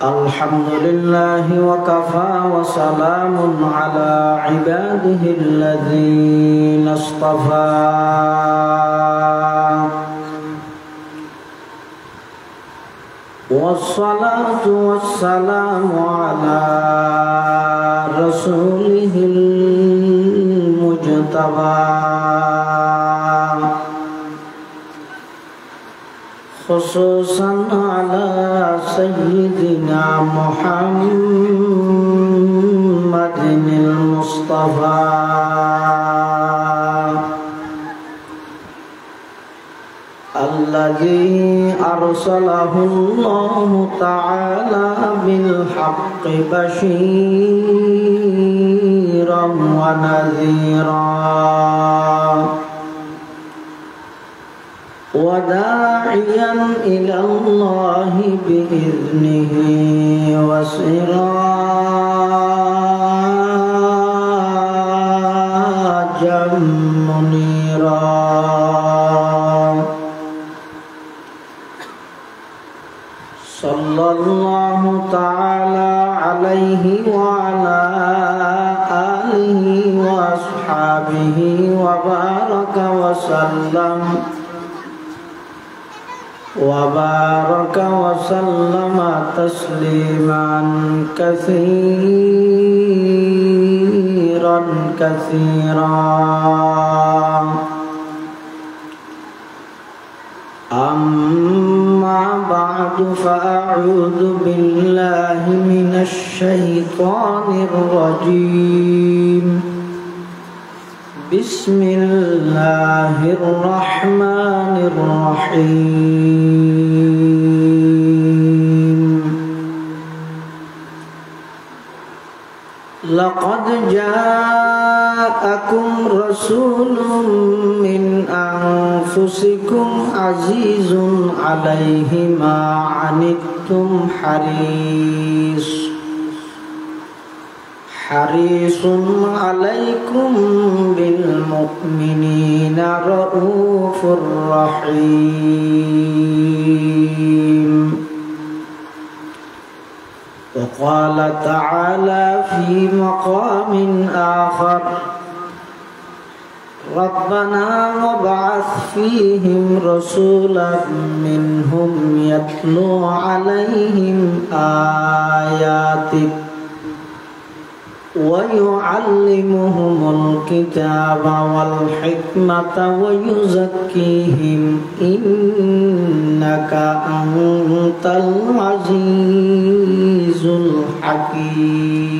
الحمد لله وكفى وسلام على عباده الذين اصطفى والصلاة والسلام على رسوله المجتبى خصوصا على سيدنا محمد المصطفى الذي أرسله الله تعالى بالحق بشيرا ونذيرا وداعيا إلى الله بإذنه وسراجا منيرا صلى الله تعالى عليه وعلى آله وأصحابه وبارك وسلم تسليما كثيرا أما بعد فأعوذ بالله من الشيطان الرجيم بسم الله الرحمن الرحيم لقد جاءكم رسول من أنفسكم عزيز عليه ما عنتم حريص عليكم بالمؤمنين رؤوف رحيم وقال تعالى في مقام آخر ربنا وابعث فيهم رسولا منهم يتلو عليهم آياتك ويعلمهم الكتاب والحكمة ويزكيهم إنك أنت العزيز الحكيم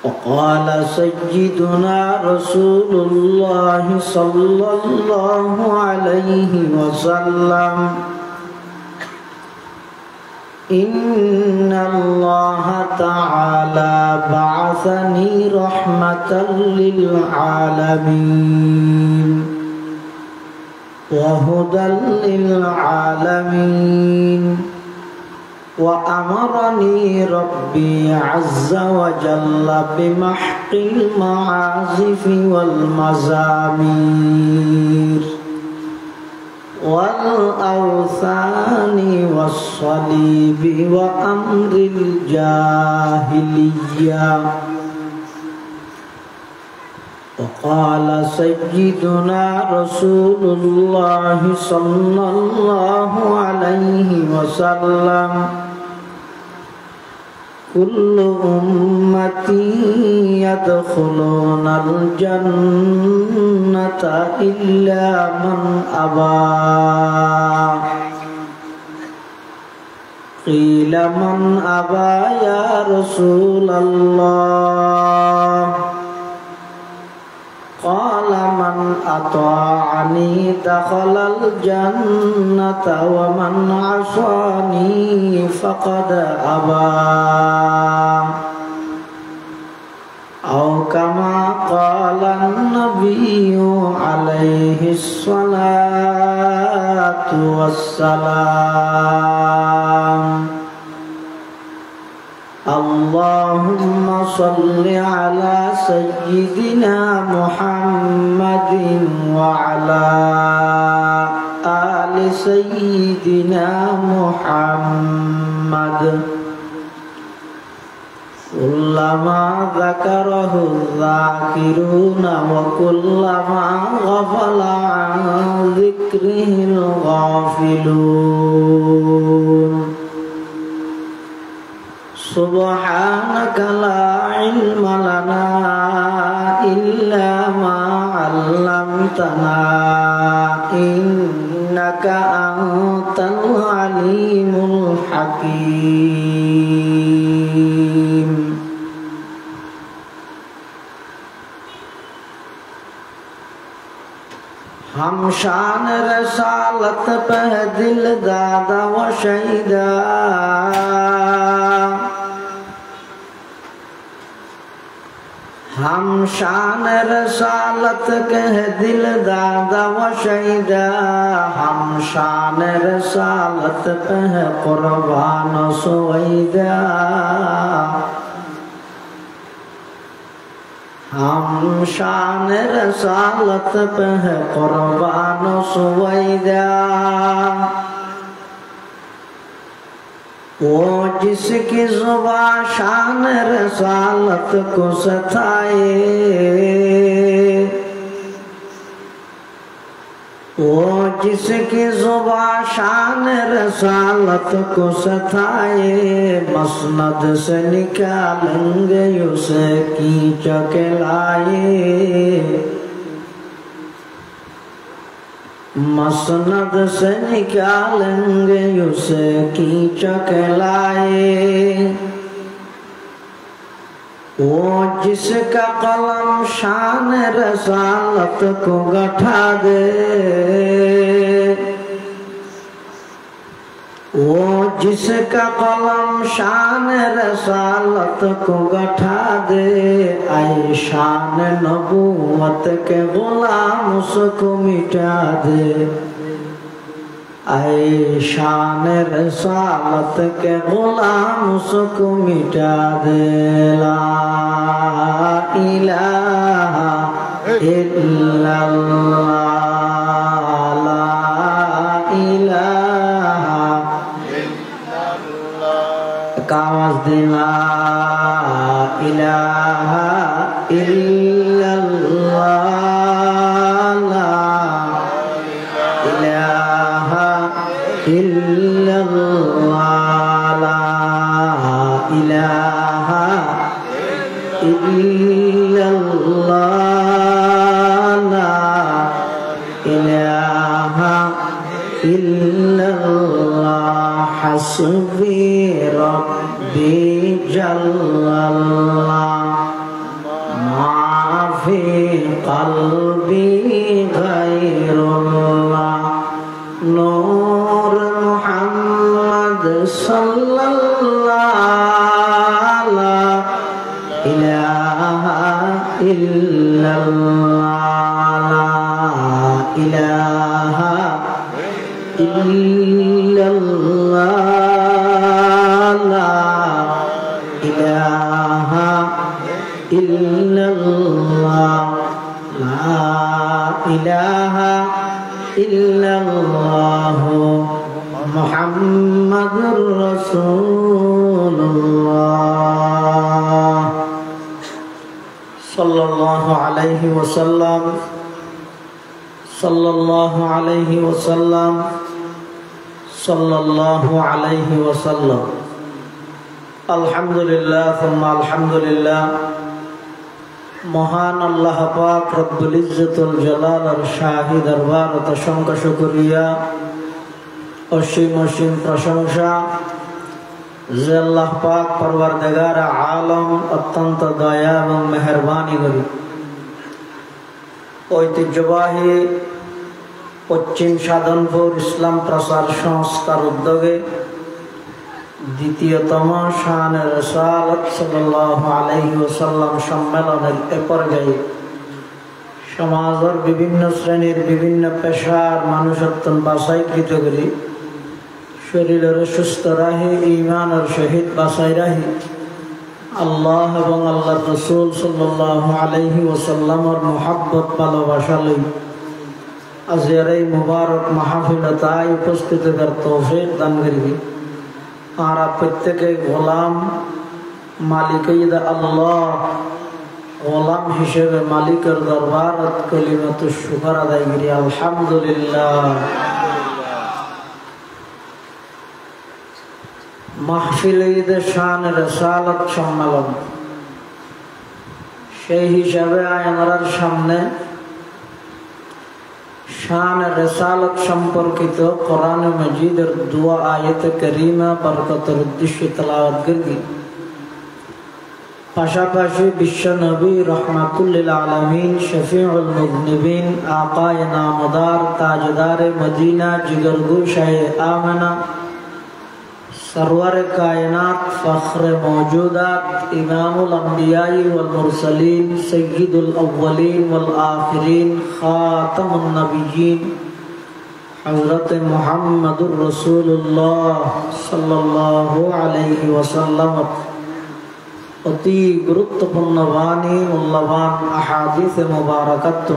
وقال سيدنا رسول الله صلى الله عليه وسلم إن الله تعالى بعثني رحمة للعالمين وهدى للعالمين وأمرني ربي عز وجل بمحق المعازف والمزامير والأوثان والصليب وأمر الجاهلية وقال سيدنا رسول الله صلى الله عليه وسلم كل أمتي يدخلون الجنة إلا من أبى قيل من أبى يا رسول الله قال من أطاعني دخل الجنة ومن عصاني فقد أبى أو كما قال النبي عليه الصلاة والسلام اللهم صل على سيدنا محمد وعلى آل سيدنا محمد كلما ذكره الذاكرون وكلما غفل عن ذكره الغافلون سبحانك لا علم لنا إلا ما علمتنا إنك أنت العليم الحكيم हम शान रसालत पे दिल दादा व शहीदा हम शान रसालत कह दिल दादा व शहीदा हम शान रसालत पे कुर्बान सुवैदा हम शान रसालत पे कुर्बान सुवैदा वो जिसकी ज़ुबान शान रसालत को सताए वो जिसकी ज़ुबान शान रसालत को सताए मसनद से निकालेंगे उसे कीच के लाए मसनद से निकालेंगे उसे कीच के लाए वो जिसका कलम शान रसालत को गठा दे वो जिसका कलम शान रसालत को गठा दे आई शान नबूवत के गुलाम उसको मिटा दे आई शान रसालत के गुलाम उसको मिटा दे ला इलाहा इल्लल्लाह ला इलाहा आवाज दे ला इलाहा इल्लल्लाह ला इलाहा इल्लल्लाह ला इलाहा इल्लल्लाह ला इलाहा इल्लल्लाह हस्बी रब्बी जल्लल्लाह माफी क़ल्बी गैरुल्लाह नूर मुहम्मद सल्लल्लाह ला इलाहा इल्लल्लाह ला इलाहा इल्लल्लाह ला इलाहा इल्लल्लाह ला इलाहा इल्लल्लाह मुहम्मदुर रसूलुल्लाह सल्लल्लाहु अलैहि वसल्लम सल्लल्लाहु अलैहि वसल्लम सल्लल्लाहु अलैहि वसल्लम अल्हम्दुलिल्लाह थुम्मा अल्हम्दुलिल्लाह महान अल्लाह पाक रब्बुल इज्जतुल जलाल शाही दरबार तशंका शुक्रिया असीम असीम प्रशंसा जे अल्लाह पाक परवरदिगार आलम अत्यंत दया एवं मेहरबानी करी ऐतिह्यबाही पश्चिम साधनपुर इस्लाम प्रचार संस्थार उद्योगे द्वितीयतम शान रसालत सल्लल्लाहु अलैहि वसल्लम सम्मेलनेर ए पर्याये समाजेर विभिन्न श्रेणीर विभिन्न पेशार मानुषत्व बाछाईकृत करी शरीरेर सुस्थ राही ईमानेर सहित बाछाई राही आल्लाह एवं आल्लाहर रसूल सल्लल्लाहु अलैहि वसल्लमेर मोहब्बत भालोबासा लई আজকের এই মুবারক মাহফিলতায় উপস্থিত হওয়ার তৌফিক দান করিবি। আর প্রত্যেকে গোলাম মালিক আল্লাহ গোলাম হিসেবে মালিকের দরবারত কালিমাতু শুকর আদায় করি আলহামদুলিল্লাহ। মাহফিল ঈদে শান রিসালাত সম্মেলন, সেই হিসাবে আয়নার সামনে শান রিসালাত সম্পর্কিত কোরআন মাজিদের দুয়া আয়াতে কারিমা বরকতের উদ্দেশ্যে তেলাওয়াত করি। পাশাপাশি বিশ্ব নবী রহমাতুল্লিল আলামিন শফিউল মুযনিবিন আকায়ে নামদার তাজদারে মদিনা জিগরগো শাহে আমেনা सरवर कायनात फख्र मौजूदात इमामुल अंबियाई वल मुरसलीन सय्यिदुल अव्वलीन वल आखिरीन खातमुन नबिय्यीन हज़रत मुहम्मदुर रसूलुल्लाह सल्लल्लाहु अलैहि वसल्लम अति गुरुत्वपूर्ण वाणी मूल्यवान अहादीस मुबारकात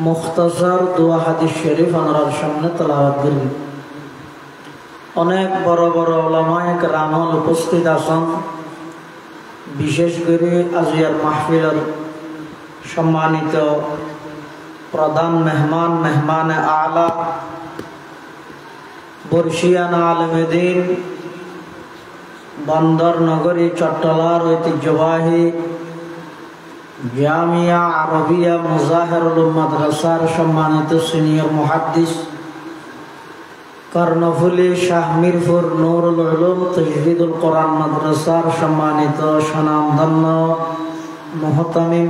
मुख्तसर दुआ हादीस शरीफ अनरार सामने तेलावत करी। অনেক বড় বড় উলামায়ে কেরাম উপস্থিত আছেন। বিশেষ করে আজিয়ার মাহফিলের সম্মানিত প্রধান মেহমান মেহমানে আলা বর্ষিয়ানা আলেমে দ্বীন বন্দর নগরী চট্টলার ঐতিহ্যবাহী জামিয়া আরবিয়া মুজাহিরুল মাদ্রাসার সম্মানিত সিনিয়র মুহাদ্দিস কর্ণফুলী শাহ মিরপুর নুরুল উলুম তাজদীদুল কোরআন মাদ্রাসার সম্মানিত স্বনামধন্য মুহতামিম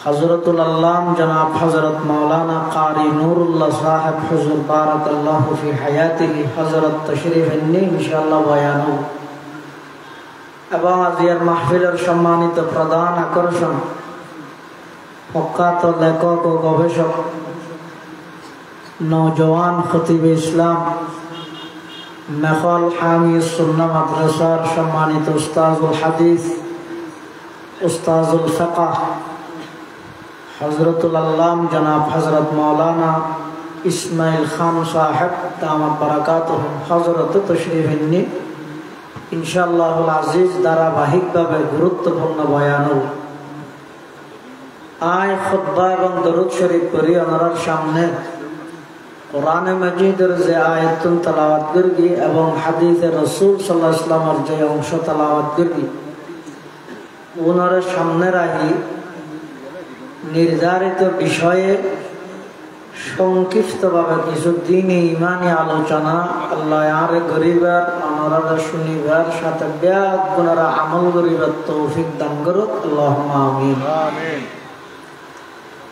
হযরতুল আল্লাম জনাব হযরত মাওলানা কারি নুরুল্লাহ সাহেব হুজুর বারাকাল্লাহু ফি হায়াতিহি হযরত তাশরীফ আননি ইনশাআল্লাহ বয়ান হবে। এবং আজিয়ার মাহফিলের সম্মানিত প্রধান আকর্ষণ প্রখ্যাত লেখক ও গবেষক नौजवान खतीब इस्लाम नखल हामी सुन्ना मदरसार सम्मानित उस्ताजुल हदीस उस्ताजुल फ़िक़ह हज़रतुल अल्लाम जनाब हज़रत मौलाना इस्माइल खान साहब दामत बरकातुहुम हज़रत तशरीफ़ अन्नी इंशाअल्लाहुल अज़ीज़ धाराबाहिकभाবে গুরুত্বপূর্ণ বয়ান হবে। আয় খুতবা এবং দরুদ শরীফ পড়ি ওনার সামনে কোরআনে মাজিদের যে আয়াতুন তেলাওয়াত করি এবং হাদিসে রাসূল সাল্লাল্লাহু আলাইহি ওয়াসাল্লামের যে অংশ তেলাওয়াত করি ওনার সামনে রাখি নির্ধারিত বিষয়ে সংক্ষিপ্তভাবে কিছু দ্বীনি ঈমানি আলোচনা আল্লাহ আর গরিবার ওনারা শুনিবার সাথে ব্যাগ গুনারা আমল করিবার তৌফিক দান করুক আল্লাহুম্মা আমিন। আমিন।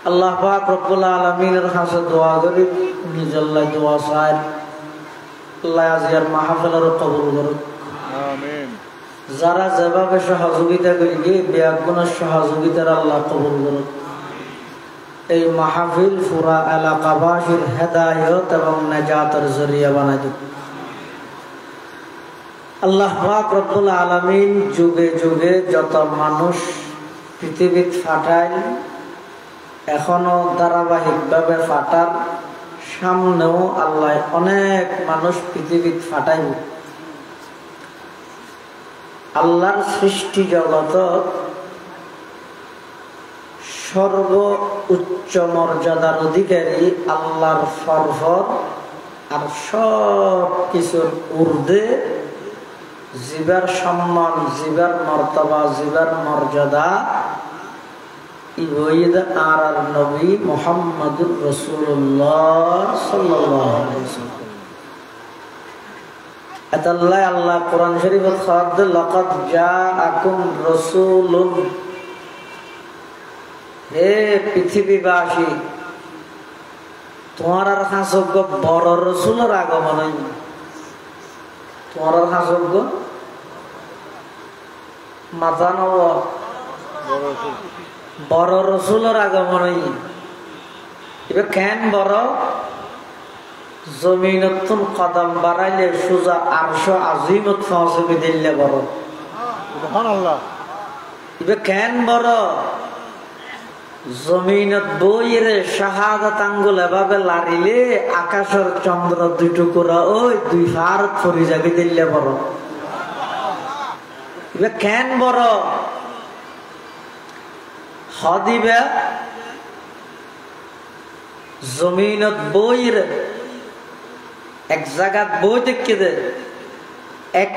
আল্লাহ পাক রব্বুল আলামিনের কাছে দোয়া করি নিজল্লাহ দোয়া চাই আল্লাহ আজিয়ার মাহফিলের কবুল করুক আমিন। যারা যেভাবে সহযোগিতা করি ব্যাগুণের সহযোগিতার আল্লাহ কবুল করুক। এই মাহফিল পুরা এলাকাবাসীর হেদায়েত এবং নাজাতের জরিয়া বানাই দিক আল্লাহ পাক রব্বুল আলামিন। যুগে যুগে যত মানুষ পৃথিবীত ফাটায় এখনো ধারাবাহিকভাবে ফাটার সামনেও আল্লাহ অনেক মানুষ পৃথিবীত ফাটাইব। আল্লাহর সৃষ্টি জগত সর্ব উচ্চ মর্যাদার অধিকারী আল্লাহর ফরফর আর সব কিছুর ঊর্ধ্বে জীবের সম্মান জীবের মর্তবা জীবের মর্যাদা ইবঈদ আর নবী মুহাম্মদুর রাসূলুল্লাহ সাল্লাল্লাহু আলাইহি ওয়াসাল্লাম। আল্লাহ আল্লাহ কোরআন শরীফত খাদ লাকাদ জাআকুম রাসূলুন, হে পৃথিবীবাসী তোমার কাছে বড় রাসূলের আগমন হই। তোমার কাছে মাথা নব বড় রসুলের আগমন এবার কেন বড় জমিনতুন কদম বাড়াইলে সোজা আরশ আজিমত পৌঁছবে দিলে বড় সুবহানাল্লাহ। এবার কেন বড় জমিনত বইরে শাহাদাত আঙ্গুল এভাবে লারিলে আকাশের চন্দ্র দুই টুকুরা ওই দুই ভারত ফরি যাবি দিলে বড় কেন বড় হদিবে জমিনত বইরে এক জায়গাত বই দেখে দে এক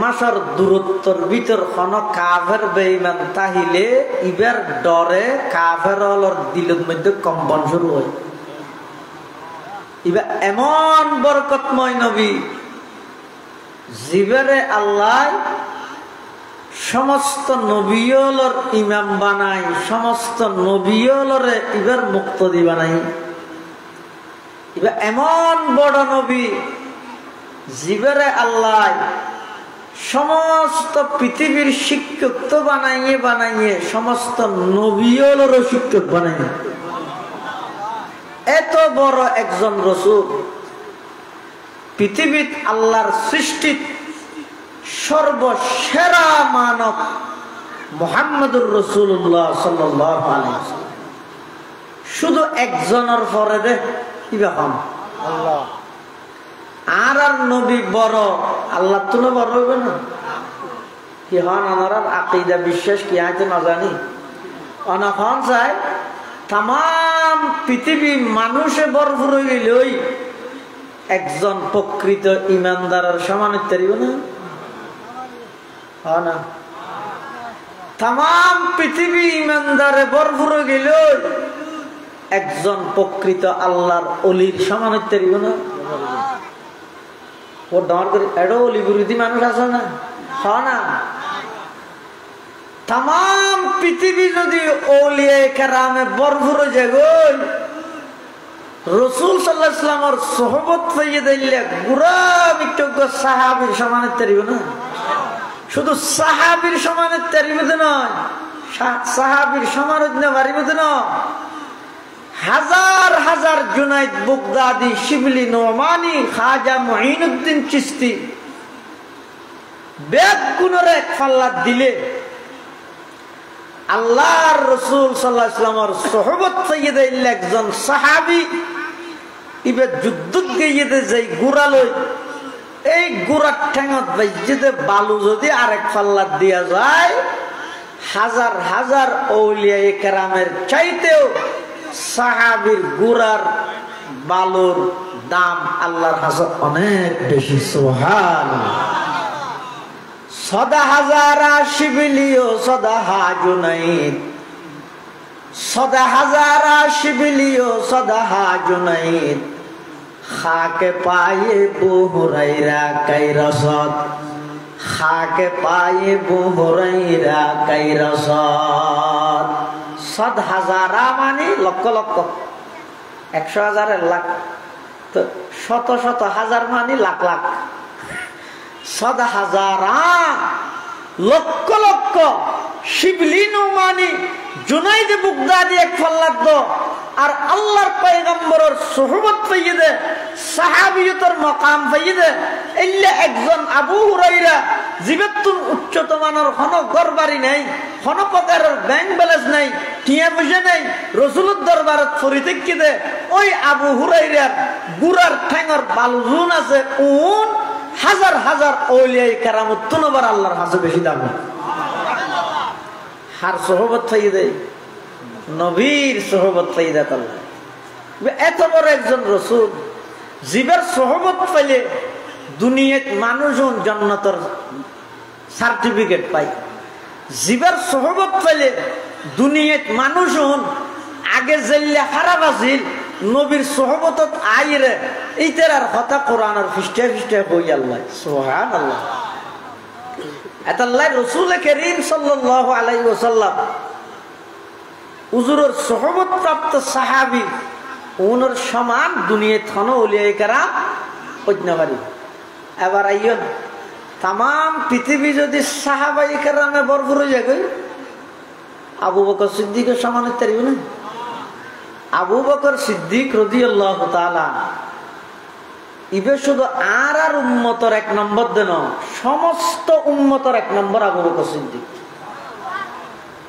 মাসের দূরত্বর ভিতর কোন কাফের বেঈমান তাহিলে ইবার ডরে কাফের দিলের মধ্যে কম্পন শুরু হয়। ইবা এমন বরকতময় নবী জিবারে আল্লাহ সমস্ত নবীলর ইমাম বানাই, সমস্ত নবীলরে ইবার মুক্তদি বানাই। ইবা এমন বড় নবী জিবারে আল্লাহ সমস্ত পৃথিবীর শিক্ষক তো বানাইয়ে সমস্ত নবীলর শিক্ষক বানাইয়ে। এত বড় একজন রাসূল পৃথিবীত আল্লাহর সৃষ্টিত সর্বসেরা মানব মুহাম্মদুর রাসূলুল্লাহ সাল্লাল্লাহু আলাইহি ওয়াসাল্লাম শুধু একজনের পরে দে কিবা হন আল্লাহ আর নবী বড় আল্লাহ তুলে বড় হবে না কি হন আমার আকীদা বিশ্বাস কি আছে না জানি অনখন চাই তাম পৃথিবী মানুষে ভরপুর হয়ে গেল একজন প্রকৃত ইমানদারের সমান ইত্যাদি না তাম পৃথিবী ইমানদারে ভরপুর হয়ে গেল একজন প্রকৃত আল্লাহর অলির সমান ইত্যাদি না ও ডর করে এডো অলি বিরোধী মানুষ আছে না না তাম পৃথিবী যদি ওলিয়া কেরামে ভরপুর হয়ে যায় রাসূল সাল্লাল্লাহু আলাইহি ওয়াসাল্লামের সোহবত পাইয়ে দিলে গুরা বিট্টক সাহাবীর সমানের তারিব না শুধু সাহাবীর সমানের তারিব নয় সাহাবীর সমানের বাড়িব নয় হাজার হাজার জুনাইদ বুগদাদি শিবলি নোমানি খাজা মুঈনুদ্দিন চিশতি বেদ গুণরে এক পাল্লা দিলে আল্লাহর রাসূল সাল্লাল্লাহু আলাইহি ওয়াসাল্লামের সোহবত পাইয়ে দিলে একজন সাহাবী ইবে যুদ্ধ গিয়ে যাই গুড়া লই এই গুড়ার ঠেঙত বাইজে বালু যদি আরেক পাল্লা দিয়া যায় হাজার হাজার আউলিয়া কেরামের চাইতেও সাহাবীর গুড়ার বালুর দাম আল্লাহর কাছে অনেক বেশি। সুবহানাল্লাহ। সদা হাজারা শিবলিও সদা হাজুনাইদ সদা হাজারা শিবলিও সদা হাজুনাইদ খাকে পায়ে বুহুরাইরা কাইরসদ খাকে পায়ে বুহুরাইরা কাইরসদ সদ হাজারা মানে লক্ষ লক্ষ 100,000 লাখ তো শত শত হাজার মানে লাখ লাখ সদ হাজারা লক্ষ লক্ষ শিবলিনু মানে জুনাইদ বুগদাদি এক ফাল্লাদ আর আল্লাহর পয়গম্বরের সুহবত পাইয়ে দে সাহাবিয়তের মাকাম পাইয়ে দে এল্লা একজন আবু হুরায়রা জীবতুন উচ্চত মানের কোন ঘরবাড়ি নাই কোন প্রকারের ব্যাংক ব্যালেন্স নাই টিয়া পয়সা নাই রাসূলের দরবারত ফরিতে কি দে ওই আবু হুরায়রার গুরার ঠ্যাঙর বালুজুন আছে উন হাজার হাজার আউলিয়া কেরামত তুনবার আল্লাহর কাছে বেশি দাম হার সুহবত পাইয়ে দেয় নবীর সোহবত পাইদা আল্লাহ এত বড় একজন রাসূল জীবের সোহবত পাইলে দুনিয়াত মানুষজন জান্নাতের সার্টিফিকেট পায় জীবের সোহবত পাইলে দুনিয়াত মানুষজন আগে জেল্লা খারাপ আছিল নবীর সোহবতত আইরে এইটার কথা কোরআনের পৃষ্ঠায় পৃষ্ঠায় কই আল্লাহ সুবহানাল্লাহ। এত আল্লাহ রাসূল কারীম সাল্লাল্লাহু আলাইহি ওয়াসাল্লাম হুজুরের সোহবত প্রাপ্ত সাহাবী ওনার সমান দুনিয়া থানো ওলিয়া কেরাম অজ্ঞাবাড়ি এবার আইন তাম পৃথিবী যদি সাহাবাই কেরামে ভরপুর হয়ে যায় আবু বকর সিদ্দিকের সমান তারিব না আবু বকর সিদ্দিক রাদিয়াল্লাহু তাআলা ইবে শুধু আর উম্মতর এক নম্বর দেন সমস্ত উম্মতর এক নম্বর আবু বকর সিদ্দিক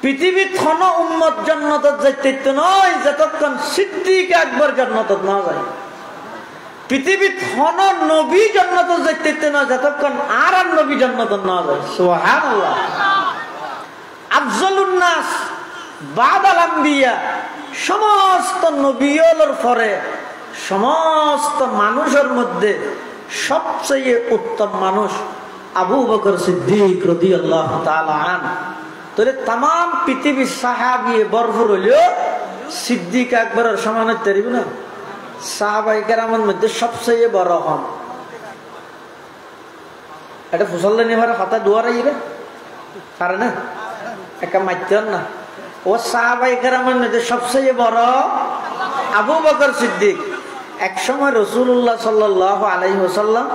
পৃথিবীর কোন উম্মত জান্নাতে যাইতে নয় যতক্ষণ সিদ্দিক আকবর জান্নাতে না যায়। পৃথিবীর কোন নবী জান্নাতে যাইতে নয় যতক্ষণ আর নবী জান্নাতে না যায়। সুবহানাল্লাহ। আফজালুন নাস বাদাল আম্বিয়া, সমস্ত নবীদের পরে সমস্ত মানুষের মধ্যে সবচেয়ে উত্তম মানুষ আবু বকর সিদ্দিক রাদিয়াল্লাহু তাআলা আনহু। তাহলে तमाम পৃথিবীর সাহাবী ভরপুর হইলো সিদ্দিক আকবরের সমান হতে পারবে না। সাহাবায়ে কেরামের মধ্যে সবচেয়ে বড় হন এটা ফুসল্লা নেবার কথা দুয়ারাইবে পারে না, একা মাইতেন না। ও সাহাবায়ে কেরামের মধ্যে সবচেয়ে বড় আবু বকর সিদ্দিক। এক সময় রাসূলুল্লাহ সাল্লাল্লাহু আলাইহি ওয়াসাল্লাম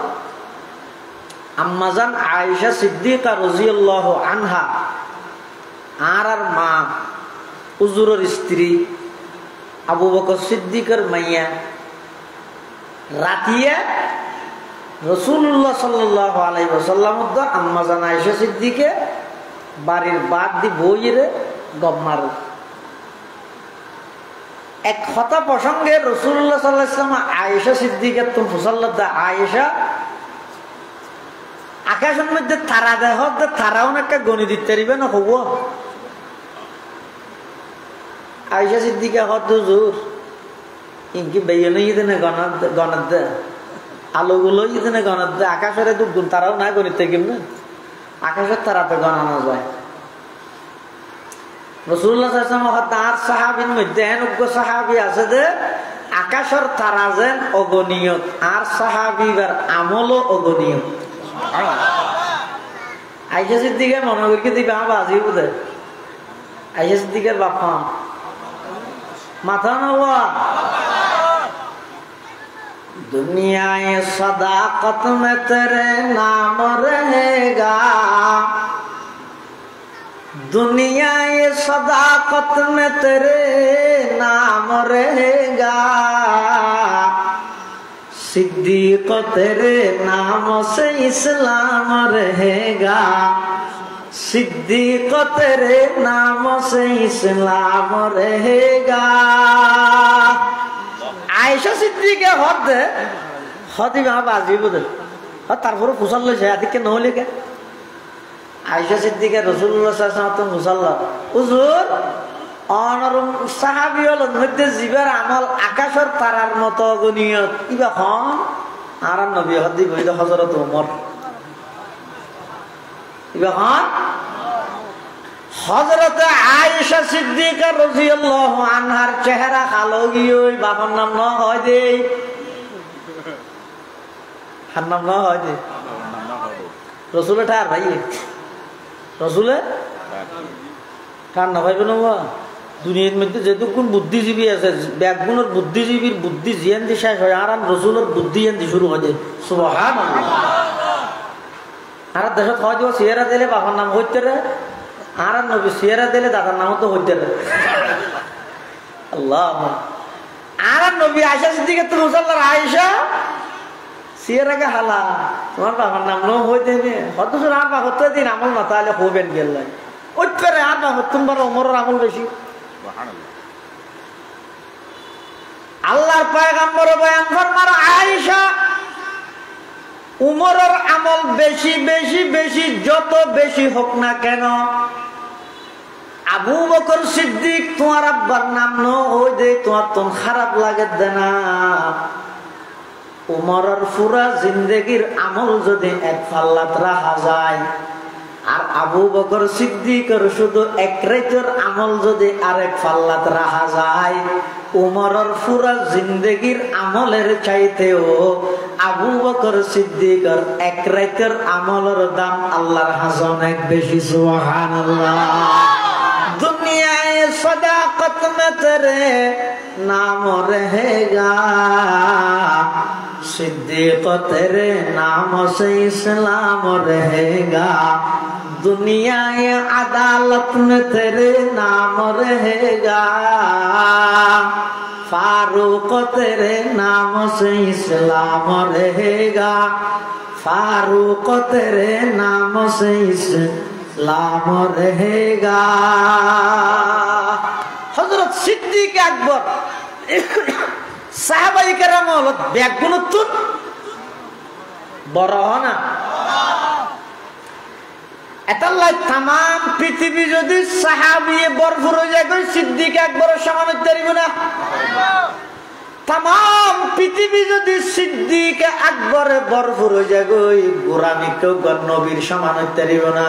আম্মাজান আয়েশা সিদ্দিকা রাদিয়াল্লাহু আনহা আর মা হুজুরের স্ত্রী আবু বকর সিদ্দিকের মাইয়া রাতিয়া রাসূলুল্লাহ সাল্লাল্লাহু আলাইহি ওয়াসাল্লাম আম্মাজান আয়েশা সিদ্দিকে বাড়ির বাদ দি বইরে গম্মার এক কথা প্রসঙ্গে রাসূলুল্লাহ সাল্লাল্লাহু আলাইহি ওয়াসাল্লাম আয়েশা সিদ্দিকের তো মুসাল্লাদা আয়েশা আকাশের মধ্যে তারা দেহ তারাও নাকি গণি দিতে পারবে না হবো। আয়েশা সিদ্দিকা হদ হুজুর ইনকি বেয়নে ইদনে গণত দে আলোগুলো ইদনে গণত দে আকাশের দুগুণ তারাও না গণিতে কেমনে আকাশের তারাতে গণানো যায়। রাসূলুল্লাহ সাল্লাল্লাহু আলাইহি ওয়াসাল্লাম তার সাহাবীর মধ্যে এনজ্ঞ সাহাবী আছে যে আকাশের তারা যেন অগণিয়ত আর সাহাবীর আমলও অগণিয়ত। আয়েশা সিদ্দিকা মনে করি দিবে আমার বাজি বুঝে আয়েশা সিদ্দিকার বাপা মাথা নওয়া दुनियाए सदाकत में तेरे नाम रहेगा, दुनियाए सदाकत में तेरे नाम रहेगा, सिद्दीक तेरे नाम से इस्लाम रहेगा, सिद्दीक तेरे नाम से इस्लाम रहेगा। आयशा सिद्दीक हद हद वहां बाजी बुझे तारপর ফুসাল লইছে আদিকে নহলে কে আয়েশা সিদ্দিকা রাসূলুল্লাহ সাল্লাল্লাহু আলাইহি ওয়াসাল্লাম মুসাল্লা হুজুর অনরম সাহাবী হল মধ্যে জীবের আমল আকাশের তারার মতো গনিয়ত ইবা হন আর নবী হদি কইল হযরত ওমর ইবা হন হযরত আয়েশা সিদ্দিকা রাদিয়াল্লাহু আনহার চেহারা কালো গিয়ে ওই বাবার নাম না হয় দেই হার নাম না হয় দে রাসূলের ঠার ভাই রাসূলে কার না ভাইবে না দুনিয়ার মধ্যে যেটুকুন বুদ্ধিজীবী আছে ব্যাকগুণের বুদ্ধিজীবীর বুদ্ধি জিয়ান দি শেষ হয় আর রাসূলের বুদ্ধি জিয়ান দি শুরু হয় সুবহানাল্লাহ। আর দেশত হয় যে সিয়ারা দিলে বাবার নাম হইতে রে আর নবী সিয়ারা দিলে দাদার নাম তো হইতে রে আল্লাহ। আর নবী আয়েশা সিদ্দিকা তো মুসাল্লার আয়েশা সিয়ারাকে হালা তোমার বাবার নাম নো হইতে নে হয়তো আর বাবা হতে দিন আমল না তাহলে হবেন গেল ওইটারে আর বাবা তোমার ওমরের আমল বেশি সুবহানাল্লাহ। আল্লাহর পয়গম্বর বয়ান ফরমান আয়েশা উমরের আমল বেশি বেশি বেশি যত বেশি হোক না কেন আবু বকর সিদ্দিক তোমার আব্বার নাম নো হই দে তোমার তো খারাপ লাগে দেনা উমরের পুরা জিন্দেগির আমল যদি এক পাল্লাত রাখা যায় আর আবু বকর সিদ্দিকের শুধু এক রাতের আমল যদি আরেক পাল্লাত রাখা যায় উমরের পুরা জিন্দেগির আমলের চাইতেও আবু বকর সিদ্দিকের এক রাতের আমলের দাম আল্লাহর হাজে অনেক বেশি সুবহানাল্লাহ। दुनियाए सदाकत में तेरे नाम रहेगा, सिद्दीक तेरे नाम से इस्लाम रहेगा, दुनियाए अदालत में तेरे नाम रहेगा, फारूक तेरे नाम से इस्लाम रहेगा, फारूक तेरे नाम से लाम रहेगा। हजरत सिद्दीक আকবর সাহাবায়ে কেরাম হলো ব্যাগুণতুন বড় না এতাল্লাই তাম পৃথিবী যদি সাহাবিয়ে ভরপুর হয়ে যায় সিদ্দিক আকবরের সমান হতে পারিব না। তাম পৃথিবী যদি সিদ্দিক আকবরে ভরপুর হয়ে যায় গোরামি কেউ নবীর সমান হতে পারিব না।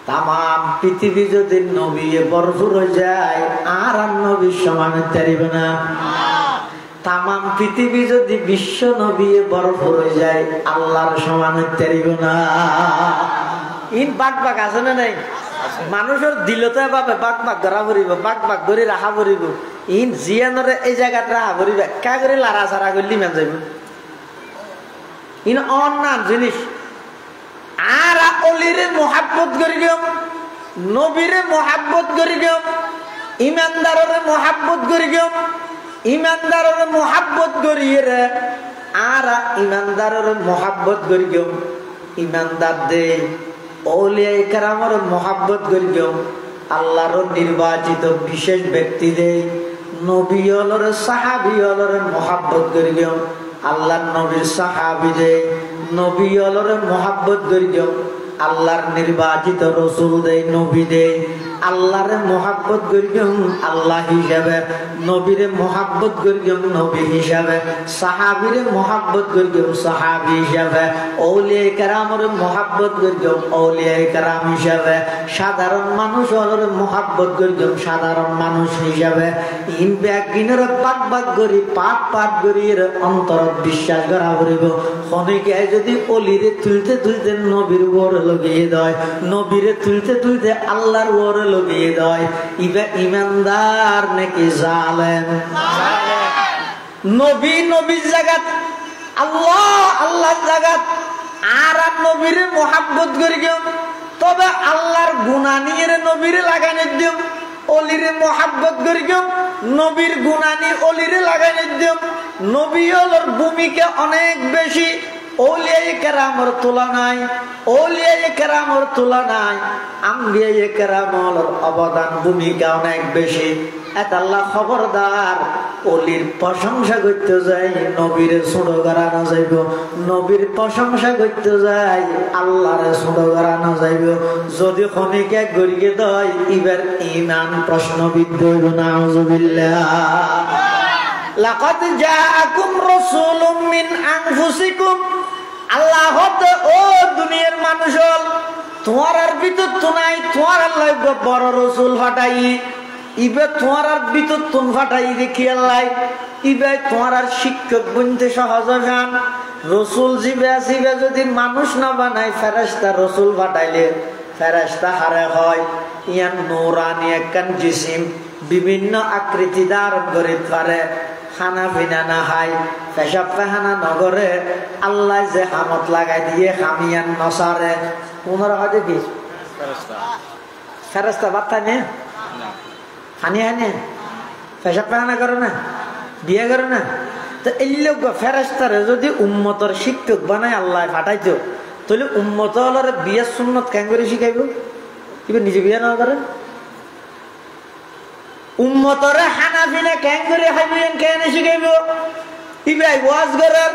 তাম পৃথিবী যদি নবী ভরপুর হয়ে যায় আর নবীর সমান হতে পারিব না। তাম পৃথিবী যদি বিশ্ব নবী ভরপুর হয়ে যায় আল্লাহর সমান হতে পারিব না। ইন বাক বাক আছে না নাই? মানুষের দিলতে পাবে বাক বাক ধরা পড়িব, বাক বাক ধরে রাখা পড়িব। ইন জিয়ানরে এই জায়গাত রাখা পড়িব, কা করে লারা সারা করলি মান যাইব। ইন অন্যান্য জিনিস আর অলিরে মোহাব্বত করি গেম, নবীরে মোহাব্বত করি গেম, ইমানদাররে মোহাব্বত করি গেম, ইমানদাররে মোহাব্বত করিয়ে রে আর ইমানদাররে মোহাব্বত করি গেম। ইমানদার দে औलिया करामर मोहब्बत करियो আল্লাহর নির্বাচিত বিশেষ ব্যক্তিদের নবী হলর সাহাবী হলর মোহাব্বত করিও আল্লাহর নবীর সাহাবীদের নবী হলর মোহাব্বত করিও আল্লাহর নির্বাচিত রাসূলদের নবীদের আল্লাহর মোহাব্বত করিও আল্লাহ হিসাবে নবীরে মোহাব্বত করিও নবী হিসাবে সাহাবীরে মোহাব্বত করিও সাহাবী হিসাবে औलिया কেরামরে মোহাব্বত করিও औलिया কেরাম হিসাবে সাধারণ মানুষ হলর মোহাব্বত করিও সাধারণ মানুষ হিসাবে ইন ব্যাগিনের পাক করি পাক করি এর অন্তর বিশ্বাস করা করিব অনেকে যদি অলিরে তুলতে তুলতে নবীর উপর লগিয়ে দেয় নবীরে তুলতে তুলতে আল্লাহর উপর লগিয়ে দেয় ইবা ইমানদার নাকি জালেম নবী নবীর জায়গাত আল্লাহ আল্লাহর জায়গাত আর নবীরে মোহাব্বত করি গেও তবে আল্লাহর গুনাহ নিয়ে নবীরে লাগানো দিও অলিরে মোহাব্বত করি গেও নবীর গুনাহ নিয়ে অলিরে লাগানো দিও নবী হলোর ভূমিকা অনেক বেশি औलिया কেরামর তুলনায় औलिया কেরামর তুলনায় আম্বিয়া কেরামর অবদান ভূমিকা অনেক বেশি এত আল্লাহ খবরদার অলির প্রশংসা করতে যাই নবীর ছোট করানো যাইব নবীর প্রশংসা করতে যাই আল্লাহর ছোট করানো যাইব যদি খনিকে গড়িয়ে দেয় এবার ঈমান প্রশ্নবিদ্ধ হইব নাউযুবিল্লাহ লাকাদ জাআকুম রাসূলুম মিন আনফুসিকুম আল্লাহ হতে ও দুনিয়ার মানুষ তোমার আর ভিতর তো নাই তোমার আল্লাহ বড় রাসূল ফাটাই ইবে তোমার আর ভিতর তুন ফাটাই দেখি আল্লাহ ইবে তোমার আর শিক্ষক বনতে সহজ গান রাসূল জিবে আসিবে যদি মানুষ না বানায় ফেরেশতা রাসূল ফাটাইলে ফেরেশতা হারে হয় ইয়ান নূরানি একখান জিসিম বিভিন্ন আকৃতি ধারণ করে পারে খানা পিনা না খাই পেশাব পায়খানা নগরে আল্লাহ যে হামত লাগাই দিয়ে খামিয়ান নসারে পুনরা হয় দেখি ফেরেশতা বার্তা নে হানি হানি পেশাব পায়খানা করে না বিয়ে করে না তো এই লোক ফেরেশতারে যদি উম্মতর শিক্ষক বানায় আল্লাহ ফাটাইতো তাহলে উম্মত হলরে বিয়ের সুন্নত কেন করে শিখাইব এবার নিজে বিয়ে না করে উম্মতরে হানাফিনা কেন করে খাইবেন কেন শিখাইব ইবাই ওয়াজ করার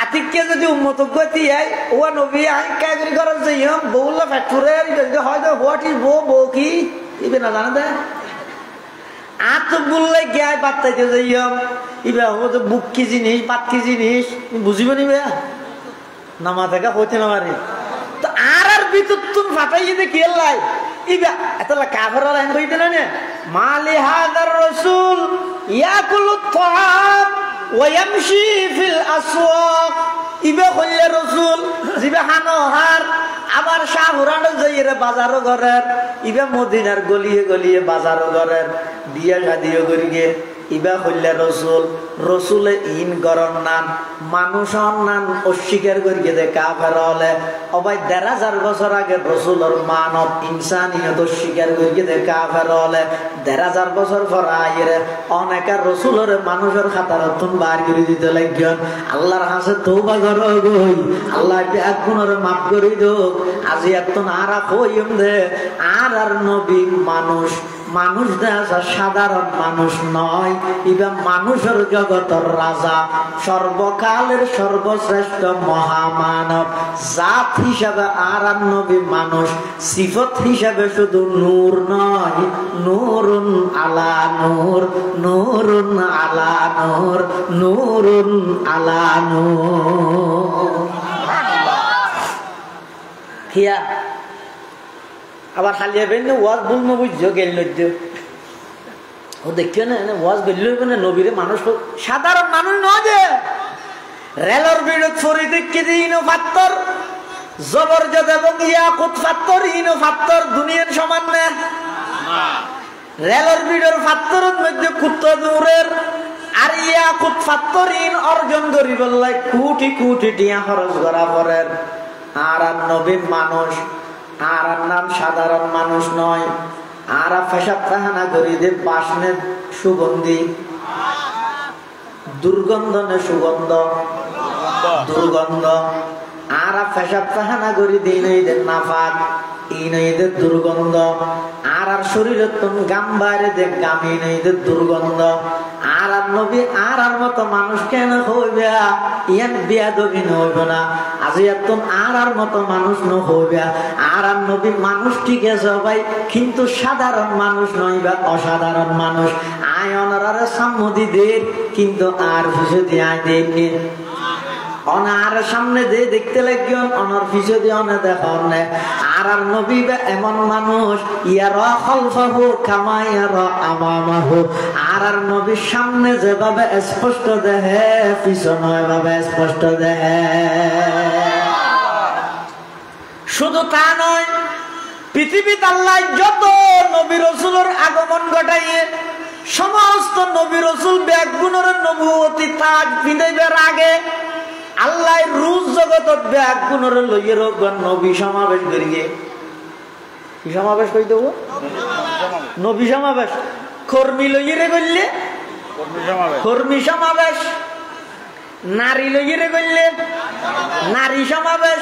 আতিককে যদি উম্মত গতি আই ও নবী আই কেন করে করার যে ইম বউলা ফ্যাক্টরে ইবে হয়তো হোয়াট ইজ বউ কি ইবে না জানা দে আত বললে গায় বাত্তাইতে যে ইম ইবে হয়তো বুক কি জিনিস পাত কি জিনিস বুঝিব নিবে নামা থেকে হইতে না পারি তো আর ভিতর তুমি ফাটাই দে কি আল্লাহ ইবা এতলা কাফেররা লাইন কইতে না মালি হাদার রাসূল ইয়াকুলু তাআম ওয়া ইয়ামশি ফিল আসওয়াক ইবা কইলে রাসূল জিবা হানোহার আবার শাহরানো যাইরে বাজারও করেন ইবা মদিনার গলিয়ে গলিয়ে বাজারও করেন বিয়া শাদিও করিগে ইবা হইলে রসুল রসুলে ইন গরম নান মানুষ নান অস্বীকার করিয়ে দে কাফের হলে অবাই ১৫০০ বছর আগে রসুলের মানব ইনসানিয়ত অস্বীকার করিয়ে দে কাফের হলে ১৫০০ বছর পর আইরে অনেকের রসুলের মানুষের খাতার তুন বার করে দিতে লাগবেন আল্লাহর হাসে তওবা করো গই আল্লাহ এক গুণের মাফ করে দোক আজি এতন আরা কইম দে আর নবী মানুষ মানুষ দেখা সাধারণ মানুষ নয়, ইবা মানুষের জগতের রাজা, সর্বকালের সর্বশ্রেষ্ঠ মহামানব। জাত হিসাবে আর নবী মানুষ, সিফত হিসাবে শুধু নূর নয়, নূরুন আলা নূর, নূরুন আলা নূর, নূরুন আলা নূর। কিয়া আবার খালি ওয়াজ বলবো বুঝছো গেল ও দেখিও না ওয়াজ বেলল না নবীরে মানুষ সাধারণ মানুষ নয় যে রেলর বিরোধ ফরি দেখে দিইনো পাত্তর জবরদস্ত এবং ইয়াকুত পাত্তর ইনো পাত্তর দুনিয়ার সমান না। রেলর বিরোধ পাত্তরের মধ্যে কুত্তা দূরের আর ইয়াকুত পাত্তর ইন অর্জন করি বললে কোটি কোটি টিয়া খরচ করা পরের। আর নবী মানুষ, আর নাম সাধারণ মানুষ নয়। আর পেশাব পায়খানা করি দে বাসনে সুগন্ধি, দুর্গন্ধ নে সুগন্ধ, দুর্গন্ধ। আর পেশাব পায়খানা করি দিই নই দে নাফাক, ই নই দে দুর্গন্ধ। আর শরীরের তুমি গাম বাইরে দে গামি নই দে দুর্গন্ধ। আর নবী আর মতো মানুষ কেন হইবে ইয়ান বিয়া দবি হইব না। আজি এতন আর মতো মানুষ ন হইবে। আর নবী মানুষ ঠিক আছে ভাই, কিন্তু সাধারণ মানুষ নয় বা অসাধারণ মানুষ। আয় অনার সম্মতি দের, কিন্তু আর বুঝে দিয়ে আয় দেননি। অনার সামনে যে দেখতে লাগবেন অনার পিছু দিয়ে অনে দেখেন। আর নবী এমন মানুষ ইয়ার খলফাহু কামা ইয়ার আমামাহু। আর নবীর সামনে যেভাবে স্পষ্ট দেহে পিছনে এভাবে স্পষ্ট দেহে। শুধু তা নয়, পৃথিবীতে আল্লাহ যত নবী রাসূলের আগমন ঘটাইয়ে সমস্ত নবী রাসূল ব্যাগুণের নবুয়তি তাজ পিঁধাইবার আগে আল্লাহ রুজ জগতত ব্যাগ গুণরে লইয়ে রোগন নবী সমাবেশ করিয়ে। কি সমাবেশ কই দেব? নবী সমাবেশ। কর্মী লইয়ে রে করলে কর্মী সমাবেশ, নারী লইয়ে রে করলে নারী সমাবেশ।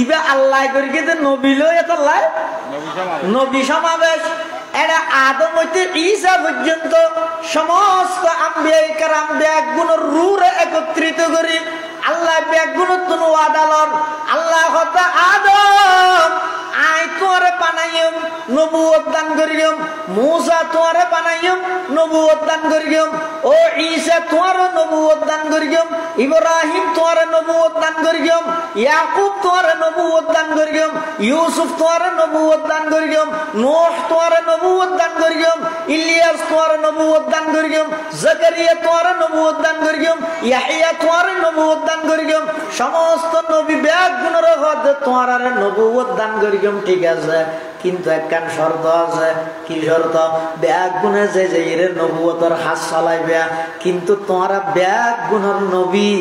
ইবা আল্লাহ করিয়ে নবী লই আল্লাহ নবী সমাবেশ। এরা আদম হইতে ঈসা পর্যন্ত সমস্ত আম্বিয়া কেরাম ব্যাগ গুণের রুরে একত্রিত করি আল্লাহ ব্যাগুণত্ব আদালন। আল্লাহ আদম আই তোরে বানাইম নবুয়ত দান করিম, মূসা তোরে বানাইম নবুয়ত দান করিম, ও ঈসা তোরে নবুয়ত দান করিম, ইব্রাহিম তোরে নবুয়ত দান করিম, ইয়াকুব তোরে নবুয়ত দান করিম, ইউসুফ তোরে নবুয়ত দান করিম, নূহ তোরে নবুয়ত দান করিম, ইলিয়াস তোরে নবুয়ত দান করিম, জাকারিয়া তোরে নবুয়ত দান করিম, ইয়াহইয়া তোরে নবুয়ত দান করিম। সমস্ত নবী ব্যাগ গুণের হদ তোরে নবুয়ত দান করিম। ঠিক আছে, কিন্তু একখান শর্ত আছে। কি শর্ত? ব্যাগ গুণে যে নবুয়তের হাত চালাইবে, কিন্তু তোমরা ব্যাগ গুণের নবী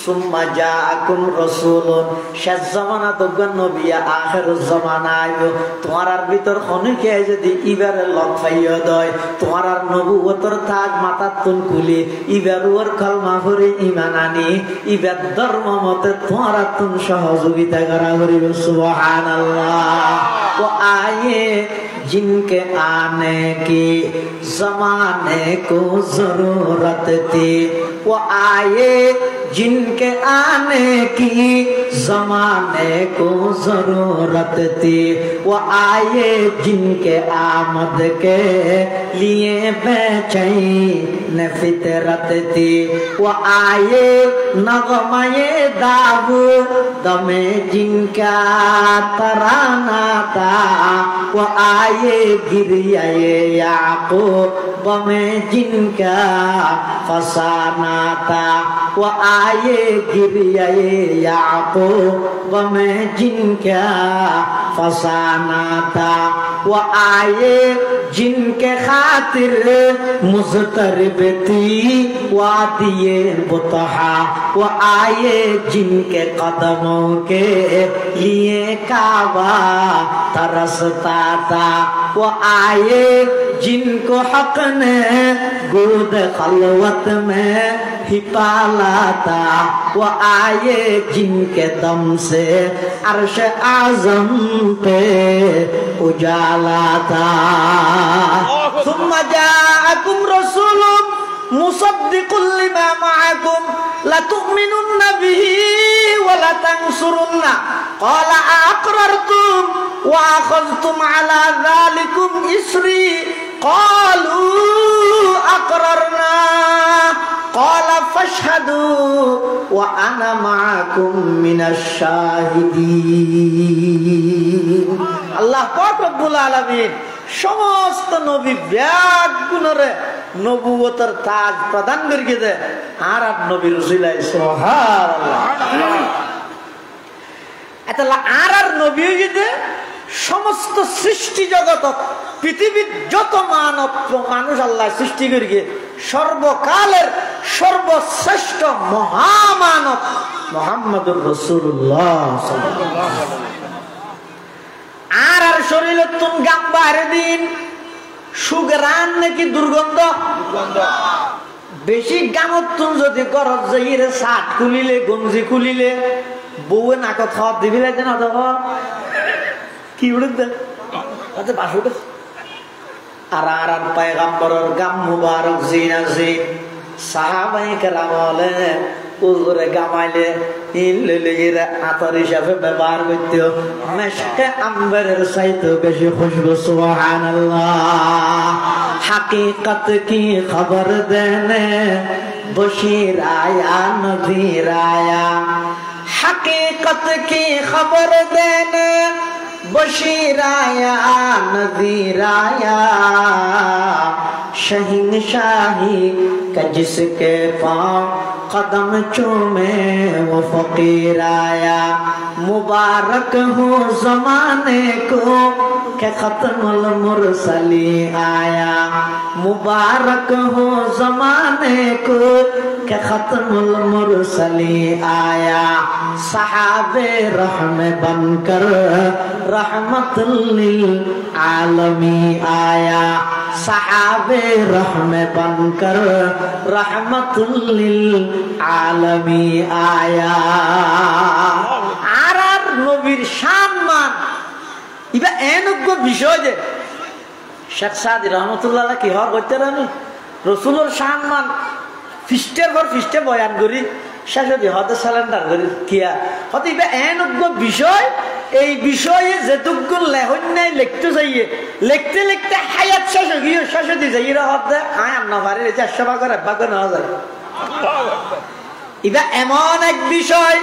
সুম্মা জাআকুম রাসূলুন, শেষ জামানা তোগন নবী আখির জামানা আইব। তোমার ভিতর খনিকে যদি ইবারে লক পাইয়া দয়, তোমার নবুয়তের তাজ মাথার তুল খুলি ইবার ওর কলমা করে ঈমান আনি ইবার ধর্ম মতে তোমার তুন সহযোগিতা করা করিবে। সুবহানাল্লাহ। ও আয়ে जिनके आने की जमाने को जरूरत थी, वो आए जिनके आने की जमाने को जरूरत थी, वो आए जिनके आमद के लिए बेचैन फितरत थी, वो आए नगमे दाऊद में जिनका तराना था, वो आए गिरियाए याकूब में जिनका फसाना था, वो आए गिरियाए याकूब में जिनका फसाना था, वो आए जिनके खातिर मुज़तरब थी वादिये बुतहा, वो आए जिनके कदमों के लिए काबा तरसता था, वो आए जिनको हक ने गोद खलवत में ही पाला था, वो आए जिनके दम से अर्श आज़म पे उजाला था। सुम्मा जाअकुम रसूलुम मुसद्दिकुल लिमा मअकुम लतुमिनुन्न बिही व लतंसुरुन्ना क़ाला अक़ररतुम व अख़ज़्तुम अला ज़ालिकुम इस्री क़ालू अक़ररना क़ाला फ़अशहदू व अना मअकुम मिनश शाहिदीन। अल्लाह पाक रब्बुल आलमीन समस्त नबी ब्याग गुणरे नबुवतर ताज प्रदान करके दे আর নবীর উসিলায় সুবহানাল্লাহ। এতলা আর নবী হইতে সমস্ত সৃষ্টি জগত পৃথিবীর যত মানব মানুষ আল্লাহ সৃষ্টি করিয়ে সর্বকালের সর্বশ্রেষ্ঠ মহামানব মুহাম্মদুর রাসূলুল্লাহ সাল্লাল্লাহু আলাইহি ওয়াসাল্লাম। আর শরীরের তুন গাম বাহিরে দিন সুগরান নাকি দুর্গন্ধ বেশি গামত তুন যদি গরজ যাইরে শার্ট খুলিলে গঞ্জি খুলিলে বউয়ে নাকত খাওয়া দিবি লাগে না দেখো কি উড়ে দে তাতে বাসুটা আর পয়গম্বরের গাম মুবারক জিনা জি সাহাবায়ে কেরাম বলে উজরে গামাইলে ইল্লিরা আতর হিসাবে ব্যবহার করতে মেশকে আম্বরের চাইতে বেশি খুশবু সুবহানাল্লাহ। हकीकत की खबर देने बशीर आया नज़ीर आया, हकीकत की खबर देने बशीर आया नज़ीर आया, शहंशाही का जिसके पाँव कदम चूमे वो फकीर आया। मुबारक हो ज़माने को के खत्मुल मुरसली आया, मुबारक हो ज़माने को के खत्मुल मुरसली आया। सहाबे रहमे बनकर रहमतुल लिल आलमी आया, सहाबे रहमे बनकर रहमतुल लिल आलमी आया। আর নবীর সম্মান ইবা এনজ্ঞ বিষয় যে শেখ সাদি রহমতুল্লাহ কি হওয়ার করতে রানি রসুলের সম্মান ফিস্টের পর ফিস্টে বয়ান করি শেষ হতে স্যালেন্ডার করি কিয়া হতে ইবা এনজ্ঞ বিষয়। এই বিষয়ে যেটুকু লেহন্যায় লিখতে যাইয়ে লিখতে লিখতে হায়াত শেষ গিয়ে শেষ দিয়ে যাই হতে আয় আন্না পারি 400 ভাগের 1 ভাগ নেওয়া যায়। ইবা এমন এক বিষয়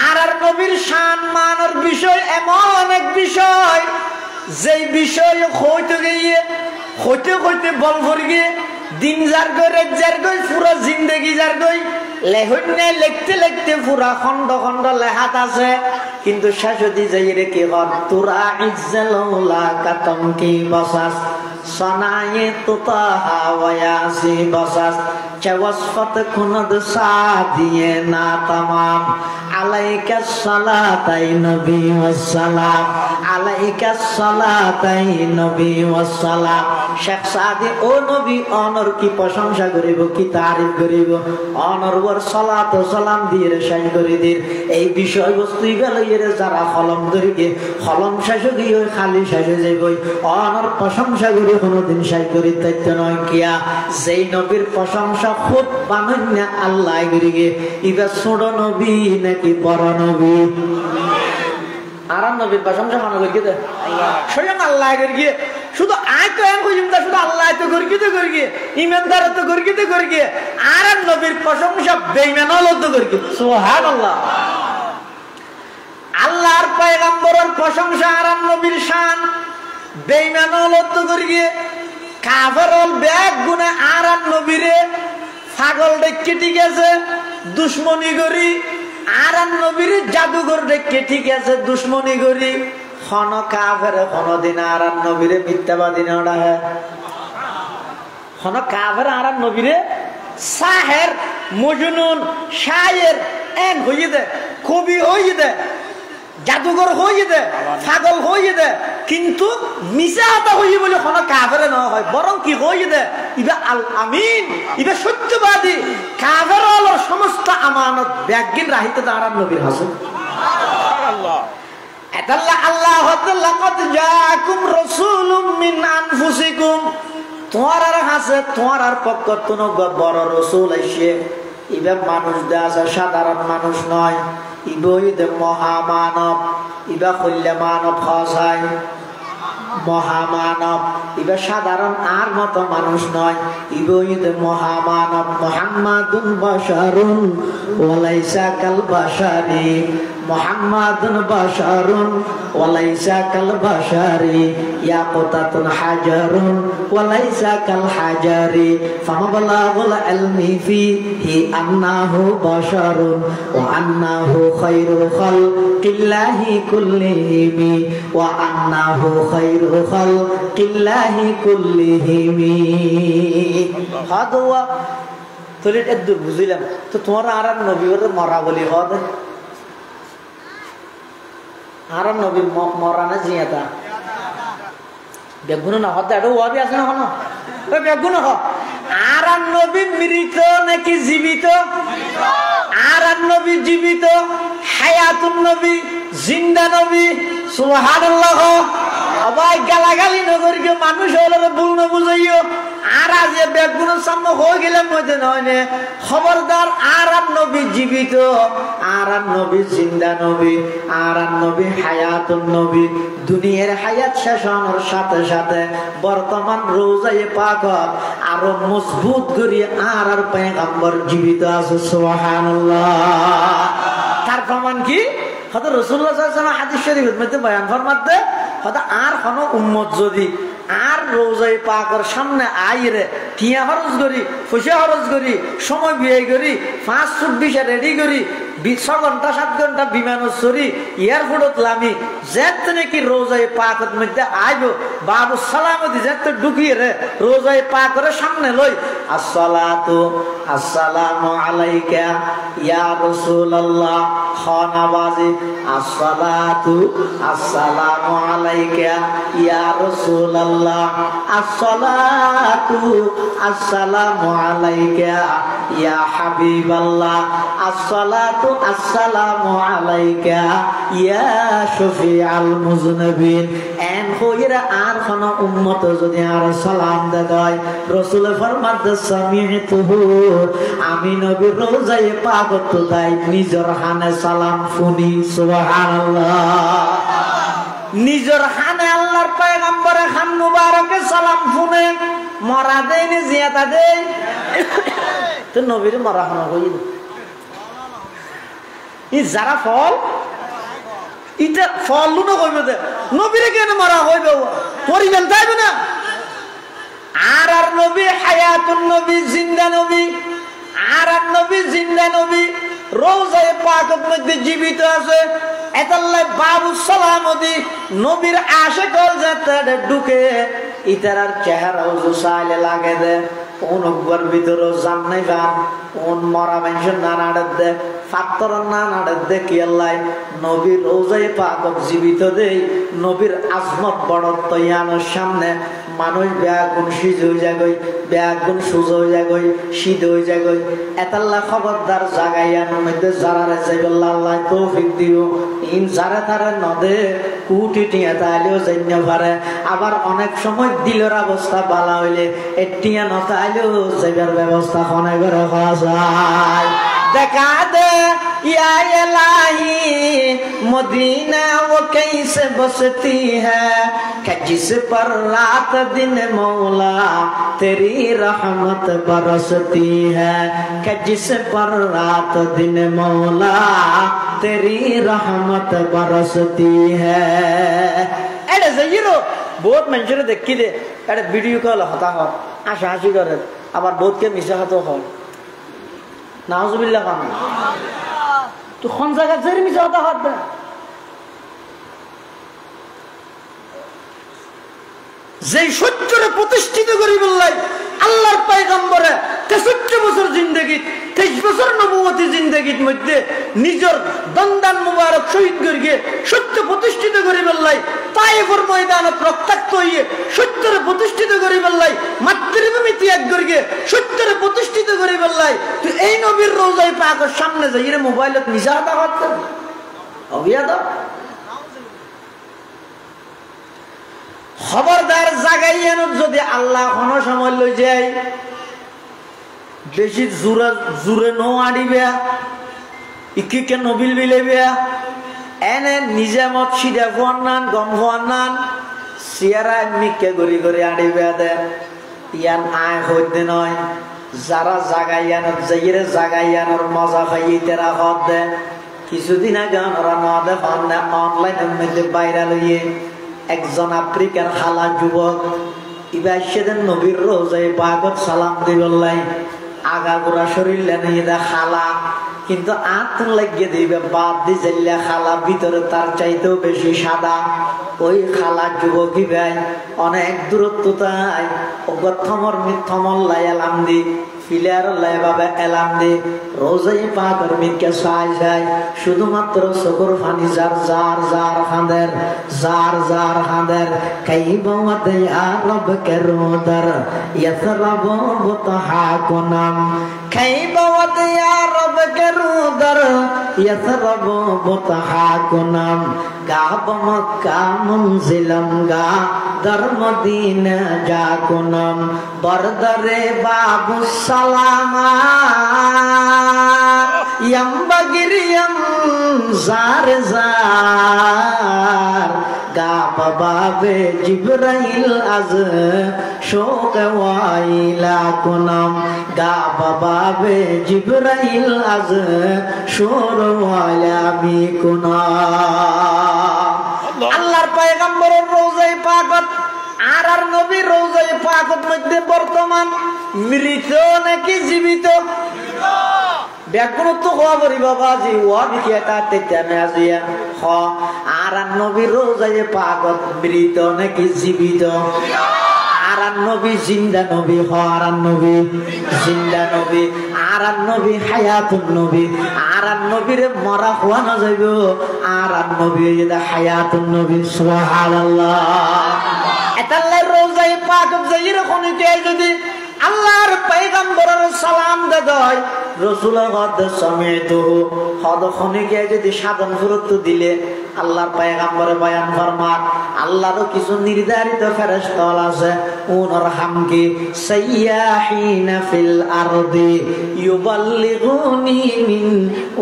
আর নবীর সম্মানের বিষয় এমন এক বিষয় যেই বিষয় হইতে গিয়ে হইতে হইতে বল ভরে গিয়ে দিন যার গই রাত যার গই পুরা জিন্দেগি যার গই লেহন্যে লিখতে লিখতে পুরা খন্ড খন্ড লেহাত আছে কিন্তু শেষদি যাই রে কি হর তুরা ইজ্জালুলা কাতম কি বসাস সনায়ে তুতাহা ওয়াসি বসাস চওয়াসফত খুনদ সাদিয়ে না तमाम আলাইকা সালাতাই নবী ওয়াসসালাম আলাইকা সালাতাই নবী ওয়াসসালাম। শেখ সাদি ও নবী অনর কি প্রশংসা করিব কি তারিফ করিব অনর ওর সালাত ও সালাম দিয়ে শেষ করে দিন। এই বিষয়বস্তু গেলে যারা কলম ধরিকে কলম শেষ গিয়ে খালি শেষে যাইবই অনর প্রশংসা করি কোনোদিন শেষ করি দায়িত্ব নয় কিয়া। যেই নবীর প্রশংসা খুব বানন্য আল্লাহ করিগে ইবা ছোট নবী নাকি বড় নবী? আর নবীর প্রশংসা মানো গিয়ে স্বয়ং আল্লাহ করিগে শুধু আয় তো এন কইম তা শুধু আল্লাহ তো করিতে করিগে ইমানদার তো করিতে করিগে আর নবীর প্রশংসা বেঈমান তো করিগে সুবহানাল্লাহ। আল্লাহর পয়গম্বরের প্রশংসা আর নবীর শান বেঈমান তো করিগে কাফেরল ব্যাগ গুনে আর নবীরে পাগল ডেকে ঠিক আছে দুশ্মনী করি আর নবীর জাদুঘর ডেকে ঠিক আছে দুশ্মনী করি খন কাফের কোনদিন আর নবীরে মিথ্যাবাদী না হে খন কাফের আর নবীরে সাহের মজনুন শায়ের এন হইয়ে দে কবি হইয়ে দে জাদুঘর হইয়ে দে পাগল হইয়ে দে কিন্তু মিছা কথা হই বলে কোনো কাফের না হয়, বরং কি হই দে ইবা আল আমিন, ইবা সত্যবাদী। কাফের হলো সমস্ত আমানত ব্যাগিন রাহিতে দাঁড়ান নবীর হাসন। সুবহানাল্লাহ। আতাল্লাহ আল্লাহ লাকাদ জাআকুম রাসূলুম মিন আনফুসিকুম, তোমার কাছে তোমার পক্ষ থেকে বড় রাসূল আইছে। ইবা মানুষ দেয়া আছে, সাধারণ মানুষ নয়। ইবইদে মহামানব, ইবা কল্যা মানব খাসাই মহামানব। ইবা সাধারণ আর মতো মানুষ নয়, ইবইদে মহামানব। মুহাম্মাদুন বাশারুন ওয়ালাইসা কাল বাশারি, মুহাম্মাদুন বাশারুন ওয়ালাইসা কাল বাশারি, ইয়াকুতাতুন হাজারুন ওয়ালাইসা কাল হাজারি, ফামাবলাগুল ইলমি ফিহি আন্নাহু বাশারুন ওয়া আন্নাহু খায়রুল খালকিল্লাহি কুল্লিহিম ওয়া আন্নাহু খায়রুল খালকিল্লাহি কুল্লিহিম। হাদওয়া তোরে এদ্দুর বুঝিলাম তো তোমার আর নবীর মরা বলি হদ আর নবী মরা না জিয়াতা বেগুন না হদ এটা ওয়াবি আছে না হলো ওই বেগুন হ। আর নবী মৃত নাকি জীবিত? আর নবী জীবিত, হায়াতুন নবী, জিন্দা নবী। সুবহানাল্লাহ। আবার গালাগালি নগরীকে মানুষ হলো ভুল না বুঝাইও। আর আজ বেগুনের সামনে হয়ে গেলাম মধ্যে নয় নে, খবরদার। আর নবী জীবিত, আর নবী জিন্দা নবী, আর নবী হায়াতুন নবী। দুনিয়ার হায়াত শেষ হওয়ার সাথে সাথে বর্তমান রোজায়ে পাক আরো মজবুত করি আর পয়গম্বর জীবিত আছে। সুবহানাল্লাহ। তার প্রমাণ কি? হয়তো রাসূলুল্লাহ সাল্লাল্লাহু আলাইহি ওয়াসাল্লাম হাদিস শরীফের মধ্যে বয়ান ফরমাতে হয়তো আর কোনো উম্মত যদি আর রোজায়ে পাকের সামনে আইরে টিয়া খরচ করি, পয়সা খরচ করি, সময় ব্যয় করি, 5 ফুট বিশা রেডি করি, 6 ঘন্টা 7 ঘন্টা বিমানত চড়ি এয়ারপোর্টত লামি যেতে নাকি রোজায়ে পাকের মধ্যে আইব, বাবু সালামতি যেতে ঢুকিয়ে রে রোজায়ে পাকের সামনে লই, আসসালাতু আসসালামু আলাইকা ইয়া রাসূলুল্লাহ, খানাবাজি আসসালাতু আসসালামু আলাইকা ইয়া রাসূলুল্লাহ, আসসালাতু আসসালামু আলাইকা ইয়া হাবিবাল্লাহ, আসসালাতু আসসালামু আলাইকা ইয়া শফিআল মুযনিবিন। এন হইরা আর কোন উম্মত যদি আর সালাম দেয়, রাসূল ফরমাতে সামিতুহু, আমি নবী রোজায়ে পাকত তাই নিজের হানে সালাম শুনি। সুবহানাল্লাহ। নিজের হানে আল্লাহর পয়গম্বরের খান মুবারকে সালাম শুনে মরা দেয় না জিয়াতা দেয় তো নবীর মরা হানা হইল। ই যারা ফল ইটা ফল লুনো কইবে দে নবীরে কেন মরা হইবে পরিবেল তাইবে না। আর নবী হায়াতুন নবী, জিন্দা নবী। আর নবী জিন্দা নবী রোজায়ে পাকের মধ্যে জীবিত আছে। এতাল্লাই বাবু সালামতি নবীর আশিক যাতে ঢুকে ইতার চেহারা চাইলে লাগে দে অনব্বর ভিতরে জান নাই গান কোন মরা মানুষের না নাড়ে দে ফাত্তর না নাড়ে দে কি আল্লাহ নবীর রোজায়ে পাক জীবিত দেই। নবীর আজমত বড়ত্ব ইয়ানোর সামনে মানুষ ব্যাগুন সিজ হয়ে যাগই, ব্যাগুন সুজ হয়ে যাগই, শীত হয়ে যাগই। এতাল্লা খবরদার জাগাইয়ানোর মধ্যে যারা যাইবে আল্লাহ তৌফিক দিও। ইন যারা তারা নদে কুটি টিয়া তাইলেও জান্য পারে। আবার অনেক সময় দিলের অবস্থা বালা হইলে টিয়া নতাইলেও যাইবার ব্যবস্থা খনে করে খাওয়া যায়। দেখা দে या इलाही मदीना वो कैसे बसती है कि जिस पर रात दिन मौला तेरी रहमत बरसती है कि जिस पर रात दिन मौला तेरी रहमत बरसती है। एडे जयरो बहुत मंजूर देखी दे एडे वीडियो कॉल होता हो आशा हासि करे আবার বহুত কে মিশা হাতো হয় নাউজুবিল্লাহ খান তো কোন জায়গা জেরি মিশা হাতো হবে যেই সত্যরে প্রতিষ্ঠিত করি বললাই আল্লাহর পয়গম্বরে 63 বছর জিন্দেগি 23 বছর নবুয়তি জিন্দেগির মধ্যে নিজের দন্দান মুবারক শহীদ করিয়ে সত্য প্রতিষ্ঠিত করি বললাই, তায়েফের ময়দানত রক্তাক্ত হইয়ে সত্যরে প্রতিষ্ঠিত করি বললাই, মাতৃভূমি ত্যাগ করিয়ে সত্যরে প্রতিষ্ঠিত করি বললাই। তুই এই নবীর রোজায় পাকের সামনে যাই রে মোবাইলত মিশা কথা করতেন অবিয়াদা। খবরদার জাগাইয়েন যদি আল্লাহ কোনো সময় লই যায় বেশি জোরে নো আড়িবে ইকে নবিল বিলেবে এনে নিজে মত সিধা ফোয়ান নান গম ফোয়ান নান সিয়ারা মিকে গড়ি গড়ি আড়িবে দে ইয়ান আয় হইতে নয়। যারা জাগাইয়ানোর যাইরে জাগাইয়ানোর মজা খাইয়ে তেরা হদ দে। কিছুদিন আগে ওরা না দে অনলাইনের মধ্যে বাইরে লইয়ে একজন আফ্রিকার খালা যুবক ইবা সেদিন নবীর রোজায় পাকত সালাম দিবল্লাই আগা গোড়া শরীর লেনে খালা কিন্তু আত লাগিয়ে দিবে বাদ দি যাইলে খালা ভিতরে তার চাইতেও বেশি সাদা। ওই খালা যুবকী ভাই অনেক দূরত্ব তাই থমর থমর লাই এলাম দি ফিলার লাই বাবা এলাম দি রোজাই পাকের মিটকে চাই যায় শুধুমাত্র চকুর ফানি যার যার যার খাঁদের যার যার খাঁদের কাইবাতে আরব কেরোদার ইয়াসরাব বুতহাকুনাম কাইবাতে আরব কেরোদার ইয়াসরাব বুতহাকুনাম গাব মক্কা মুনজিলম গা দর মদিনা যাকুনাম বরদরে বাবু সালামা ইয়াম বাগিরিয়াম জার জার গাব বাবে জিবরাইল আজ শোক ওয়াইলা কুনাম গাব বাবে জিবরাইল আজ শোর ওয়াইলা বি কুনাম। আল্লাহর পয়গম্বরের রওজায়ে পাকত আর নবীর রওজায়ে পাকত মধ্যে বর্তমান মৃত নাকি জীবিত ব্যাকুণত্ব হওয়া বলি বাবাজি ওয়া বিকেতা তেতামে আজিয়া হ আর নবীর রওজায়ে পাকত মৃত নাকি জীবিত? আর নবী জিন্দা নবী আর নবী জিন্দা নবী আর নবী হায়াতুন নবী আর নবীরে মরা হওয়া না যাইব আর নবী হায়াতুন নবী সুবহানাল্লাহ। এতাল্লাহর রওজায়ে পাকত যাইর খনিকে যদি আল্লাহর পয়গম্বরের সালাম দেয় রাসূলের হদ সমিতুহু হদ খনিকে যদি সাধন গুরুত্ব দিলে আল্লাহর পয়গম্বরে বয়ান ফরমান আল্লাহর কিছু নির্ধারিত ফেরেশতা আছে উনর হামকে সাইয়াহিনা ফিল আরদি ইউবাল্লিগুনি মিন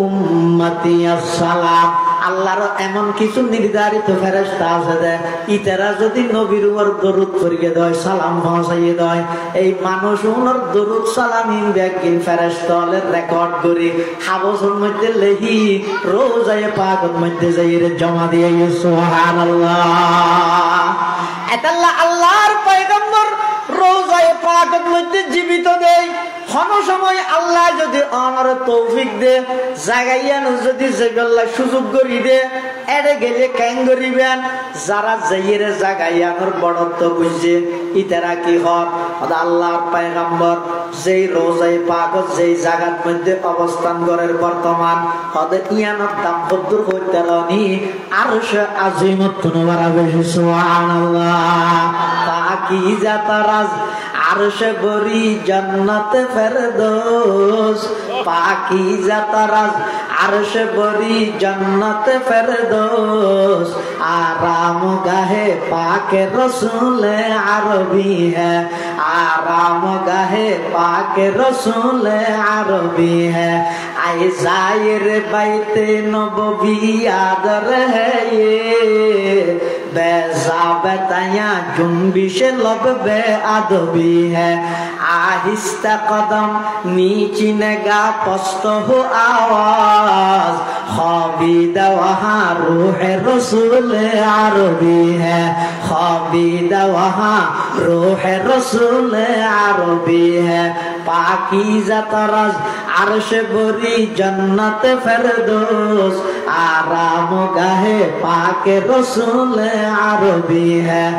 উম্মতি আসসালাম। আল্লাহর এমন কিছু নির্ধারিত ফেরেশতা আছে যে ইতারা যদি নবীর উপর দরুদ পড়িয়ে দেয় সালাম পৌঁছাইয়ে দেয় এই মানুষ উনর দরুদ সালামিন ব্যাগিন ফেরেশতাদের রেকর্ড করে হাবসের মধ্যে লেহি রওজায়ে পাকের মধ্যে যাইরে জমা দিয়ে সুবহানাল্লাহ। এতাল্লাহ আল্লাহর পয়গম্বর রওজায়ে পাকের মধ্যে জীবিত দেয় কোন সময় আল্লাহ যদি আমার তৌফিক দে জাগাইয়ানো যদি যেগুলা সুযোগ করি দে এড়ে গেলে কেন করিবেন যারা যাইরে জাগাইয়ানোর বড়ত্ব বুঝছে ইতারা কি হক আল্লাহর পয়গম্বর যেই রওজায়ে পাকত যেই জায়গার মধ্যে অবস্থান করেন বর্তমান হদে ইয়ানোর দাম কদ্দুর হইতে রানি আরশ আজিমত নওয়ারা বেশি সুবহানাল্লাহ। পাকিজা তারাজ আরশে বরি জান্নাতে ফেরদৌস পাকিজা তারাজ আরশে বরি জান্নাতে ফেরদৌস আরাম গাহে পাকে রসুলে আরবি হ্যায় आराम गाहे पाक रसूल अरबी है आए जाहिर बैते नबवी आदर है ये बेजा बताया जुम्बिश लब बे अदबी है आहिस्ता कदम नीची नगा पस्त हो आवाज खाबिदा वहाँ रूह रसूल अरबी है खाबिदा वहाँ रूह रसूल अरबी है पाकीज़ा तरज़ আরশে বরি জান্নাতে ফেরদৌস আরাম গাহে পাকে রসুল আরবি হ্যায়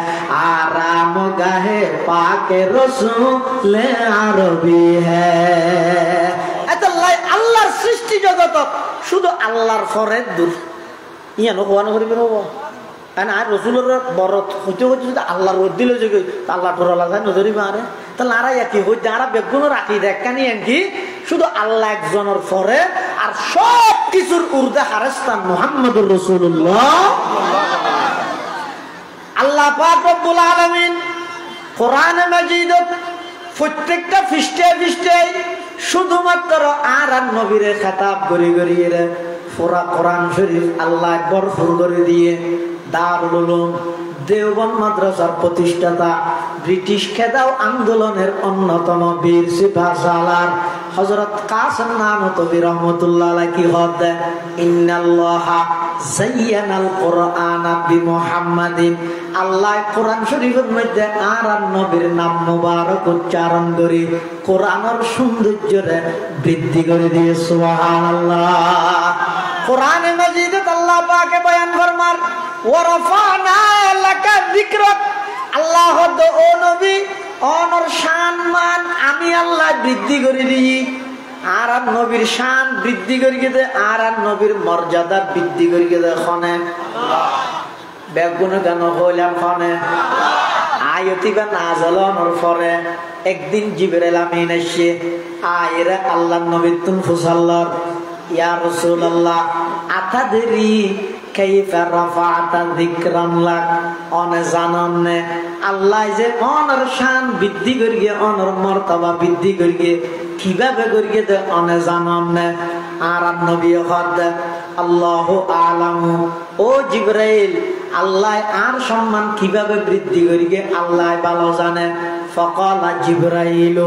আরাম গাহে পাকে রসুল আরবি হ্যায় আল্লাহর সৃষ্টি জগত শুধু আল্লাহর ফরে দূর ইয়া নোয়ানো করিবে নব কারণ আর রসুলের বরত হইতে হইতে যদি আল্লাহর রোদ দিল যে আল্লাহ টোরা যায় নজরি মারে তাহলে আরা কি হইতে আরা বেগুন রাখি দেখানি কি শুধু আল্লাহ একজনের ফরে আর সব কিছুর উর্দে হারেস্তান মুহাম্মদুর রাসূলুল্লাহ আল্লাহ পাক রব্বুল আলামিন কোরআনে মাজিদত প্রত্যেকটা পৃষ্ঠা পৃষ্ঠায় শুধুমাত্র আর নবীরে খেতাব করি করিয়ে পুরা কোরআন শরীফ আল্লাহ বরফুর করে দিয়ে দারুল উলুম দেওবন্দ মাদ্রাসার প্রতিষ্ঠাতা ব্রিটিশ খেদাও আন্দোলনের অন্যতম বীর সিপাহসালার হযরত কাসেম নানতবী রাহমাতুল্লাহ আলাইহি কি হদ ইন্নাল্লাহা যায়্যানাল কুরআনা বিমুহাম্মাদিন আল্লাহ কোরআন শরীফের মধ্যে আর নবীর নাম মোবারক উচ্চারণ করে কোরআনের সৌন্দর্যরে বৃদ্ধি করে দিয়ে সুবহানাল্লাহ কোরআনে মাজিদে আল্লাহ পাকে বয়ান ফরমান ওয়া রাফা'না লাকা যিকরাক আল্লাহ ও নবী অনর শান মান আমি আল্লাহ বৃদ্ধি করে দিই আর নবীর শান বৃদ্ধি করে দে আর নবীর মর্যাদা বৃদ্ধি করে দে খনে বেগুন গান হইলাম খনে আয়তিবা নাযালানোর পরে একদিন জিবরাইল আমিন এসে আয়রা আল্লাহর নবী তুন ফুসাল্লার ইয়া রাসূলুল্লাহ আতাদরি কাইফা রাফা'তা যিকরান লাক অনে জাননে আল্লাহ যে অনর শান বৃদ্ধি করিয়ে অনর মর্তবা বৃদ্ধি করিয়ে কিভাবে করিয়ে দে অনে জাননে আর নবী হদ আল্লাহু আ'লামু ও জিবরাইল আল্লাহ আর সম্মান কিভাবে বৃদ্ধি করিয়ে আল্লাহ ভালো জানে فقال جبرائيل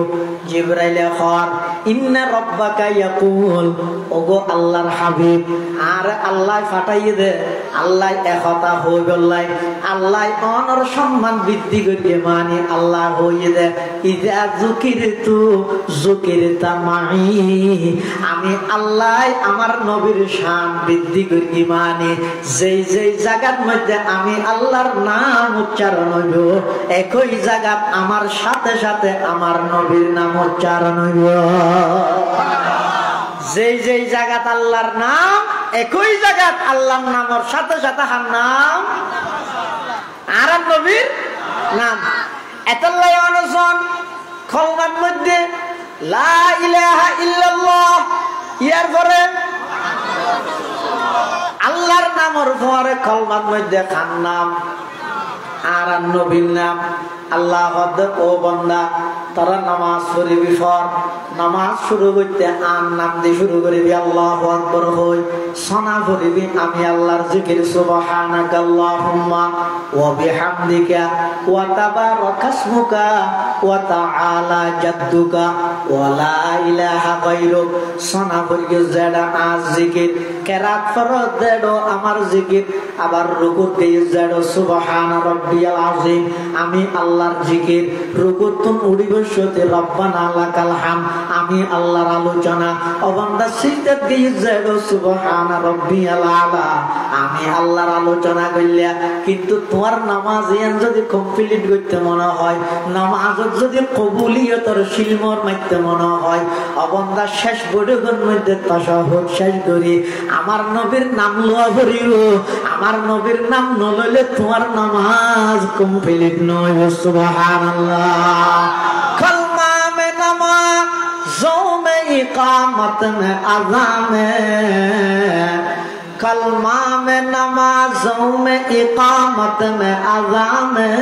جبرائيل خار إن ربك يقول ওগো আল্লাহর হাবিব আর আল্লাহ ফাটাই দে আল্লাহ একতা হই বললাই আল্লাহ অনর সম্মান বৃদ্ধি করিয়ে মানে আল্লাহ হই দে ইজা যুকিরতু যুকিরতা মাই আমি আল্লাহ আমার নবীর শান বৃদ্ধি করি মানে যেই যেই জায়গার মধ্যে আমি আল্লাহর নাম উচ্চারণ হইব একই জায়গা আমার সাথে সাথে আমার নবীর নাম উচ্চারণ হইব যেই যেই জায়গাত আল্লাহর নাম একই জায়গাত আল্লাহর নামের সাথে সাথে হার নাম আর নবীর নাম এতাল্লাই অনশন কলমার মধ্যে লা ইলাহা ইল্লাল্লাহ ইয়ার পরে আল্লাহর নামের পরে কলমার মধ্যে খান নাম আর নবীর নাম আল্লাহ ও বান্দা তারা নামাজ পড়িবি ফর নামাজ শুরু করতে আর নাম দিয়ে শুরু করিবি আল্লাহু আকবার হই সনা পড়িবি আমি আল্লাহর জিকির সুবহানাকা আল্লাহুম্মা ওয়া বিহামদিকা ওয়া তাবারাকা ইসমুকা ওয়া তাআলা জাদ্দুকা ওয়া লা ইলাহা গায়রুক সনা পড়িগে যেটা আজ জিকির কেরাত ফরজ দেড়ো আমার জিকির আবার রুকু দিয়ে যেড়ো সুবহানা রাব্বিয়াল আযীম আমি আল্লাহর জিকির রুকুতুন উড়িবসতে রব্বানা লাকাল হাম আমি আল্লাহর আলোচনা অবান্দা সিজদা দিয়ে যেড়ো সুবহানা রাব্বিয়াল আলা আমি আল্লাহর আলোচনা কইলা কিন্তু তোমার নামাজ ইয়ান যদি কমপ্লিট করতে মনে হয় নামাজ যদি কবুলিয়তর শিলমর মাইতে মনে হয় অবান্দা শেষ বড়গণ মধ্যে তাশাহুদ শেষ করি আমার নবীর নাম লওয়া করিব আমার নবীর নাম নলইলে তোমার নামাজ কমপ্লিট নয় সুবহানাল্লাহ কলমা মে নামাজোं में इकामत में अज़ान में कलमा में नमाजों में इकामत में अज़ान में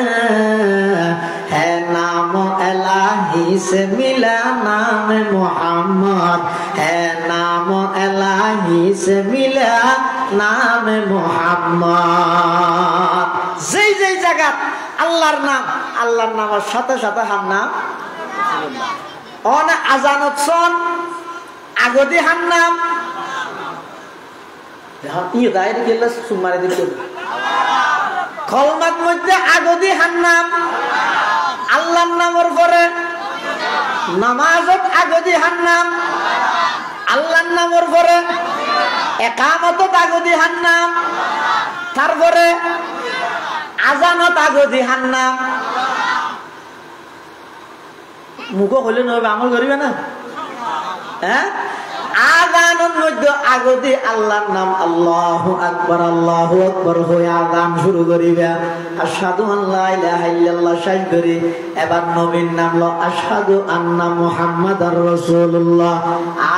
है नाम इलाही से मिला नाम मोहम्मद है नाम इलाही से मिला नाम मोहम्मद যেই যেই জায়গা আল্লাহর নামের সাথে সাথে হার নাম অনে আজানত সন আগদি হার নাম ই দায়ের গেলে সুমারে দিতে কলমার মধ্যে আগদি হার নাম আল্লাহর নামের পরে নামাজত আগদি হার নাম আল্লাহর নামের পরে একামত তাগদি হার নাম, তারপরে আজানত তাগদি হার নাম। মুখ হইলে নবে আমল করিবে না? হ্যাঁ, আযানের মধ্যে আগদি আল্লাহর নাম আল্লাহু আকবার হয়ে আযান শুরু করিবে। আশহাদু আল্লা ইলাহা ইল্লাল্লাহ শেষ করি এবার নবীর নাম ল আশহাদু আন্না মুহাম্মাদার রাসূলুল্লাহ।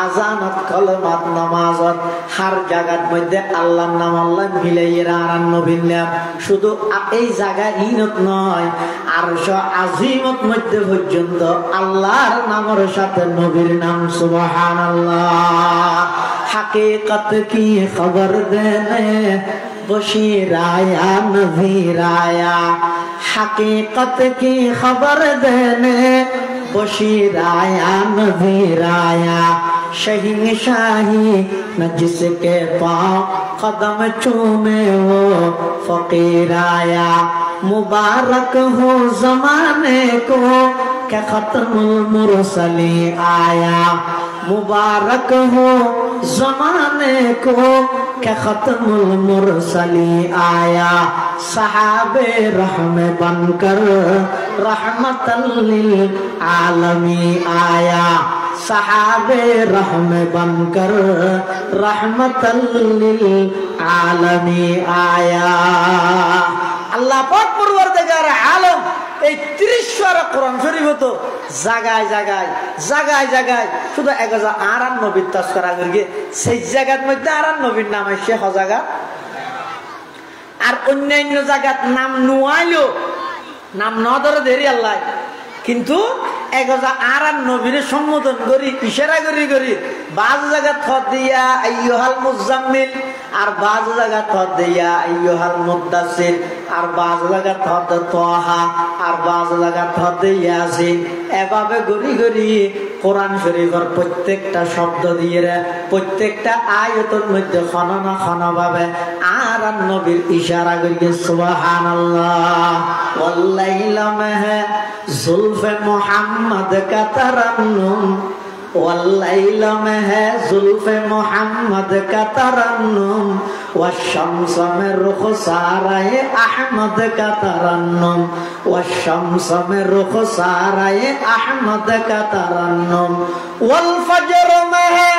আযানত কলমাত নামাজত হার জায়গার মধ্যে আল্লাহর নাম আল্লাহ মিলাইয়া আর নবীর নাম শুধু এই জায়গা ইনত নয়, আরশ আজিমত মধ্যে পর্যন্ত আল্লাহর নামের সাথে নবীর নাম। সুবহানাল্লাহ। हकीकत की खबर देने बशीर आया नज़ीर आया, हकीकत की खबर देने बशीर आया नज़ीर आया। शहींशाही न जिसके पाँव कदम चूमे वो फकीर आया। मुबारक हो ज़माने को के खत्मुल मुरसली आया। मुबारक हो ज़माने को के खत्मुल मुरसली आया। सहाबे रहमे बनकर रहमतल लिल आलमी आया। सहाबे रहमे बनकर रहमतल लिल आलमी आया। अल्लाह पाक परवरदिगार आलम এই 30 পারা কোরআন শরীফ তো জায়গায় জায়গায় জায়গায় জায়গায় শুধু 1098 তাজকরা করি, সেই জায়গার মধ্যে আর নবীর নাম আসে হজাগা, আর অন্যান্য জায়গার নাম নুয়াইলো নাম ন ধরে দেরি আল্লাহ, কিন্তু 1098 সম্বোধন করি ইশারা করি করি বাজ জায়গা থদ দিয়া আইয়ুহাল মুজাম্মিল, আর বাজ জায়গা থদ দিয়া আইয়ুহাল মুদ্দাসির, আর বাজ জায়গা থদ তাহা, আর বাজ জায়গা থদ ইয়াসিন। এভাবে গরি গরি কোরআন শরীফের প্রত্যেকটা শব্দ দিয়ে প্রত্যেকটা আয়াতের মধ্যে খনন খনভাবে আর নবীর ইশারা করি। সুবহানাল্লাহ। ওয়াল্লাইলা মাহে जुल्फ़े मोहम्मद का तरन्नुम, वल्लैल में है जुल्फ़े मोहम्मद का तरन्नुम, वश्शम्स में रुख़सारे अहमद का तरन्नुम, वश्शम्स में रुख़सारे अहमद का तरन्नुम। वल फज्र में है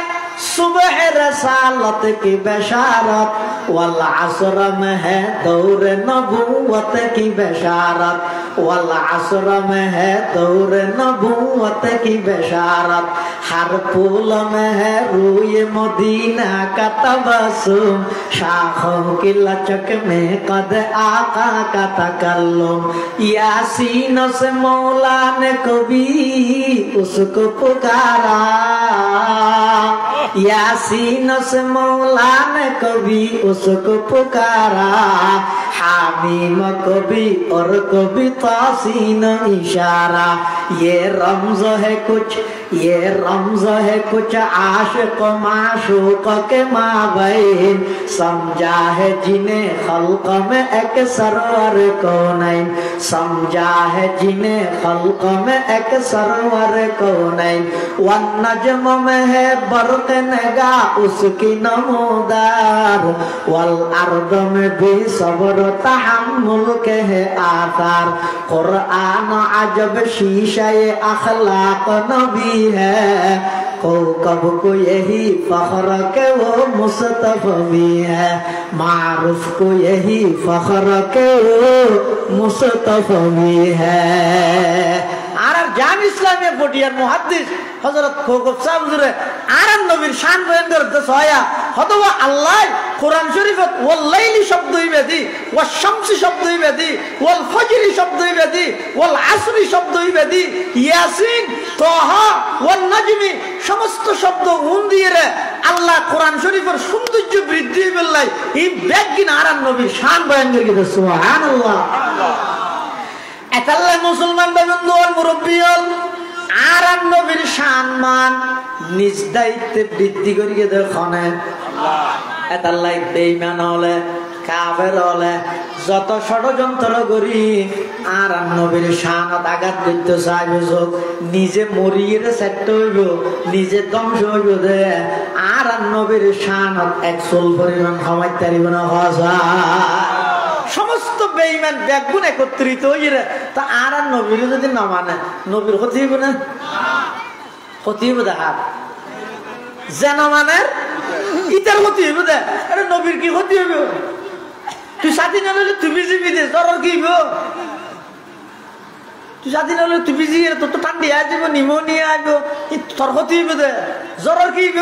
सुबह रसालत की बशारत, वल असर में है दौर नबूवत की बशारत, वल असर में है दौर नबूवत की बशारत। हर फूल में है रूए मदीना का तबस्सुम, शाखों की लचक में कद आका का तकल्लुम। यासीन से मौला ने कभी उसको पुकारा, यासीन से मौला ने कभी उसको पुकारा। हामीम कभी और कभी तासीन इशारा। ये रमज़ है कुछ, ये रमज़ है कुछ आशिक माशूक के माबैन, समझा है जिन्हें खल्क में एक सरवर कौनैन, समझा है जिन्हें खल्क में एक सरवर कौनैन। वन नज्म में है बर्क़ नगा उसकी नमूदार, वल अर्द में भी सब्र तहम्मुल के है आसार। कुरान अजब शीशा ये अखलाक नबी है, कौकब को यही फख्र के वो मुस्तफ़ी है, मारूफ को यही फख्र के वो मुस्तफ़ी है। আর জাম ইসলামে পটিয়ার মুহাদ্দিস হযরত খোকব সাহেব হুজুরে আর নবীর শান বয়ান করতে ছয়া হতবা আল্লাহ কোরআন শরীফত ওয়াল লাইলি শব্দ হইবে দি, ওয়াস শামসি শব্দ হইবে দি, ওয়াল ফজরি শব্দ হইবে দি, ওয়াল আসরি শব্দ হইবে দি, ইয়াসিন তাহা ওয়ান নাজমি সমস্ত শব্দ উন দিয়ে আল্লাহ কোরআন শরীফের সৌন্দর্য বৃদ্ধি হইবেলাই এই ব্যাগিন আর নবীর শান বয়ান করে। সুবহানাল্লাহ। এতাল্লাহ মুসলমান বেবন্দুল মুরব্বিয়ল আর নবীর সম্মান নিজ দায়িত্বে বৃদ্ধি করিয়ে দেখনে আল্লাহ। এতাল্লাহ বেঈমান হলে কাফের হলে যত ষড়যন্ত্র করি আর নবীর শানত আঘাত করতে চাইবে যোগ নিজে মরিয়ে সেট হইব নিজে ধ্বংস হইব দে আর নবীর শানত এক চুল পরিমাণ ক্ষমাইতে পারিব না হসা সমস্ত বেঈমান ব্যাগুণ একত্রিত হইরে তা আর নবীর যদি না মানে নবীর ক্ষতি হইব না ক্ষতি হইব দেখার যেন মানে ইটার ক্ষতি হইব দে আরে নবীর কি ক্ষতি হইব তুই সাথী না হলে তুই বিজিবি দে তোর কি হইব তুই সাথী না হলে তুই বিজি তোর তো ঠান্ডি আসব নিমোনিয়া আসব তোর ক্ষতি হইব দে জ্বর কি হইব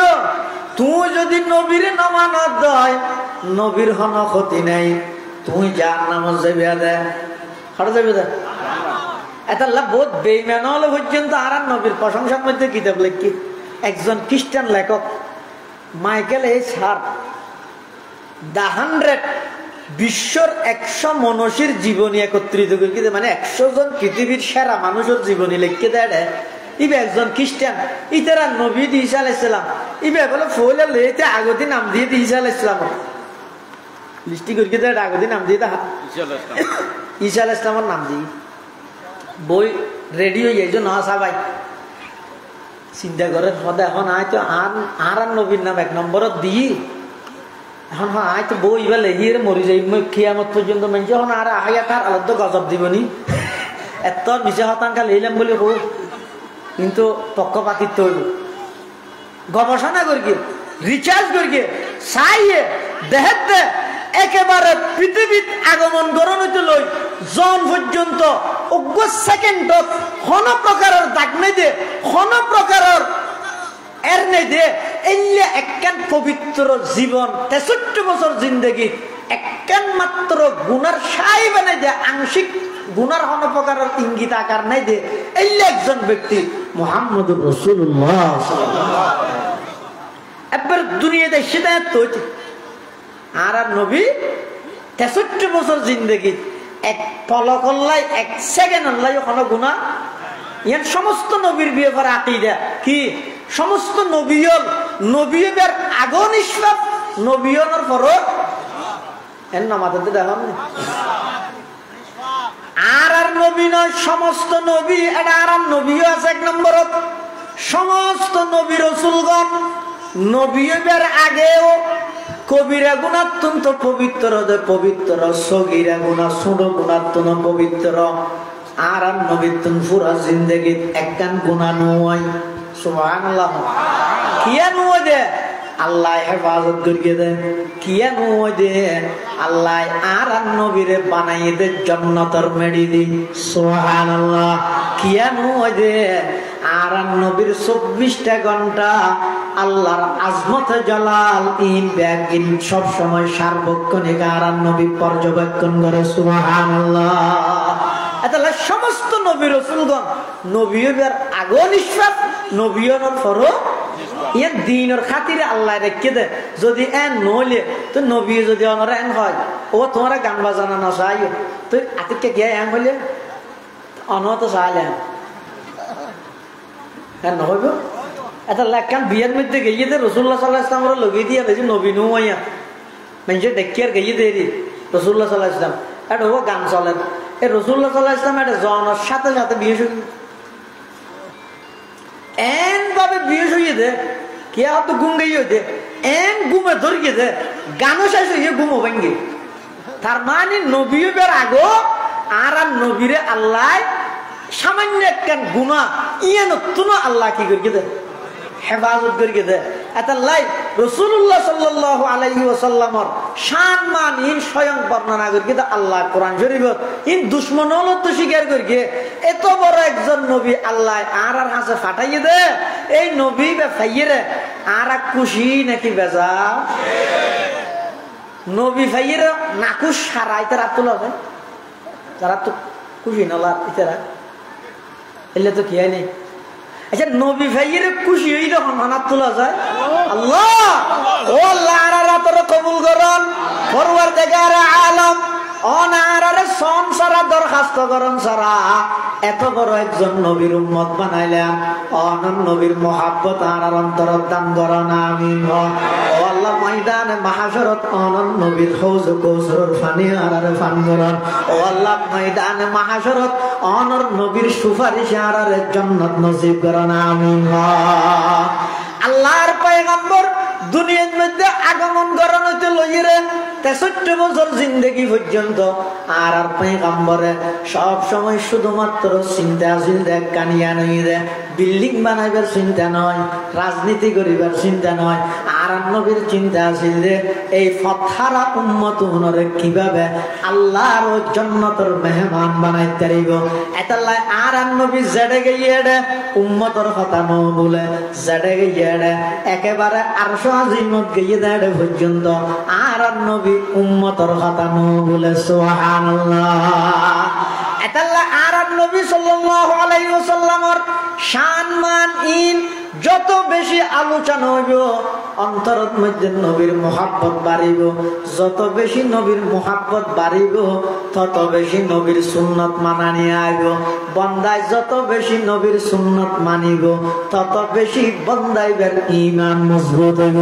তুই যদি নবীরে না মানত দয় নবীর হন ক্ষতি নাই তুই যার নাম যাবি দে হার যাবি দে এটা বহুত বেইমান হলে পর্যন্ত আর নবীর প্রশংসার মধ্যে কিতাব লেখি একজন খ্রিস্টান লেখক মাইকেল এইচ হার্ট দ্য 100 বিশ্বর 100 মনীষীর জীবনী একত্রিত করে মানে 100 জন পৃথিবীর সেরা মানুষের জীবনী লিখে দেয় ইবে একজন খ্রিস্টান ইতারা নবী ঈসা আলাইহিস সালাম ইবে বলে ফলে লেতে আগতি নাম দিয়ে ঈসা আলাইহিস সালাম লিস্টি করে দেয় আগতি নাম দিয়ে ঈসা আলাইহিস সালামের নাম দিয়ে বই রেডিও এই জন্য সবাই চিন্তা করে সদা এখন আয়তো আর নবীর নাম 1 নম্বরত দিই এখন আয়তো বই এবার লেগিয়ে মরি যাই কিয়ামত পর্যন্ত মানছে এখন আর আয়া তার আলাদা তো গজব দিবনি এত মিশা হতাঙ্কা লইলাম বলে হোক কিন্তু পক্ষপাতিত্ব হইব গবেষণা করি রিচার্জ করি চাইয়ে দেহেতে একেবারে পৃথিবীত আগমন গ্রহণ হইতে লই জন পর্যন্ত অজ্ঞ সেকেন্ডত কোন প্রকারের দাগ নেই দে কোন প্রকারের এর নেই দে এলে একখান পবিত্র জীবন 63 বছর জিন্দগি একখান মাত্র গুনার সাই বানাই দে আংশিক গুনার কোন প্রকারের ইঙ্গিত আকার নাই দে এলে একজন ব্যক্তি মুহাম্মদুর রাসূলুল্লাহ সাল্লাল্লাহু আলাইহি ওয়াসাল্লাম এবার দুনিয়াতে হিদায়াত হইছে আর নবী 63 বছর জিন্দগি এক পলক আল্লাহ 1 সেকেন্ড আল্লাহ কোন গুনাহ ইয়ার সমস্ত নবীর ব্যাপারে আকীদা কি সমস্ত নবীর আগন ইসলাম নবীয়নের পর এর নামাতে দেখো আর নবী নয় সমস্ত নবী এটা আর নবীও আছে 1 নম্বরত সমস্ত নবী রাসূলগণ নবীর আগেও কবিরা গুণাত্যন্ত পবিত্র পবিত্র সগীরা গুণা ছোট গুণাত্মন পবিত্র আর নবীন পুরা জিন্দগি একখান গুণা নয় সুবহানাল্লাহ কিয়া নয় দে আল্লাহ হেফাজত করিয়ে দে কিয়া নয় দে আল্লাহ আর নবীরে বানাইয়ে দে জান্নাতের মেডি দি সুবহানাল্লাহ কিয়া নয় দে আর নবীর 24টা ঘন্টা আল্লাহর আজমত জালাল ইন ব্যাগিন সব সময় সার্বক্ষণিক আর নবী পর্যবেক্ষণ করে সুবহানাল্লাহ এতলা সমস্ত নবী রাসূলগণ নবীর আগন ইসলাম নবীর পরও ইয়া দ্বীনের খাতিরে আল্লাহ রেখে দে যদি এন নইলে তো নবী যদি অনরা এন হয় ও তোমরা গান বাজানা না চাই তো আতিকে গিয়া এন হইলে অনত চাইলে হ্যাঁ নহইব এটা লেখান বিয়ের মধ্যে গিয়ে দে রাসূলুল্লাহ সাল্লাল্লাহু আলাইহি ওয়াসাল্লাম লগি দিয়া দেখি নবী নুয়া মানে দেখিয়ার গিয়ে দে রাসূলুল্লাহ সাল্লাল্লাহু আলাইহি ওয়াসাল্লাম এটা ও গান চলে এই রাসূলুল্লাহ সাল্লাল্লাহু আলাইহি ওয়াসাল্লাম এটা জনের সাথে সাথে বিয়ে শুরু এন ভাবে বিয়ে হইয়ে দে কে অত ঘুম গিয়ে দে এন ঘুমে ধরিয়ে দে গানও শেষ হইয়ে ঘুমো ভাঙ্গে তার মানে নবীর আগো আর নবীরে আল্লাহ সামান্য একটা গুণা ইয়ে নতুন আল্লাহ কি করিয়ে দে হেফাজত করিয়ে দে এটা লাই রাসূলুল্লাহ সাল্লাল্লাহু আলাইহি ওয়াসাল্লামর শান মান ইন স্বয়ং বর্ণনা করিয়ে দে আল্লাহ কোরআন শরীফত ইন দুশমন হলো তো স্বীকার করিয়ে এত বড় একজন নবী আল্লাহ আর হাসে ফাটাইয়ে দে এই নবী বে ফাইয়ে রে আর খুশি নাকি বেজা নবী ফাইয়ে রে নাকুশ সারাইতে রাতুল হবে যারা তো খুশি না লাভ ইতারা এলে তো কি নেই আচ্ছা নবী ভাইয়ের খুশি হইলে হানাত তোলা যায় আল্লাহ ও আল্লাহ আর কবুল করুন পরওয়ারদিগার আলম অনারারে সংসারা দরখাস্ত করুন সারা এত বড় একজন নবীর উম্মত বানাইলেন অনন নবীর মহাব্বত আর অন্তর দান করুন আমিন ও আল্লাহ ময়দানে মাহশরত অনন নবীর হৌজ কৌসরের পানি আরারে পান করান ও আল্লাহ ময়দানে মাহশরত অনর নবীর সুপারিশে আরারে জান্নাত নসিব করান আমিন আল্লাহর পয়গম্বর দুনিয়ার মধ্যে আগমন করান হইতে লইরে 63 বছর জিন্দেগি পর্যন্ত আর পয়গম্বরে সব সময় শুধুমাত্র চিন্তা আছিল দেখ কানিয়া নই রে বিল্ডিং বানাইবার চিন্তা নয় রাজনীতি করিবার চিন্তা নয় আর নবীর চিন্তা আছিল যে এই ফতহারা উম্মত হুনরে কিভাবে আল্লাহর জান্নাতের মেহমান বানাইতে পারিব এতাল্লাই আর নবী জেডে গিয়ে উম্মতের কথা ন বলে জেডে গিয়ে একেবারে আরশ আজিমত গিয়ে দেড় পর্যন্ত আর নবী উম্মতের কথা ন বলে সুবহানাল্লাহ এতাল্লাই আর নবী সাল্লাল্লাহু আলাইহি ওয়াসাল্লামের শান মান ইন যত বেশি আলোচনা হইব অন্তরের মধ্যে নবীর মুহাব্বত বাড়িব যত বেশি নবীর মুহাব্বত বাড়িব তত বেশি নবীর সুন্নত মানা নিয়ে আইব বন্দায় যত বেশি নবীর সুন্নত মানিব তত বেশি বন্দাইবার ঈমান মজবুত হইব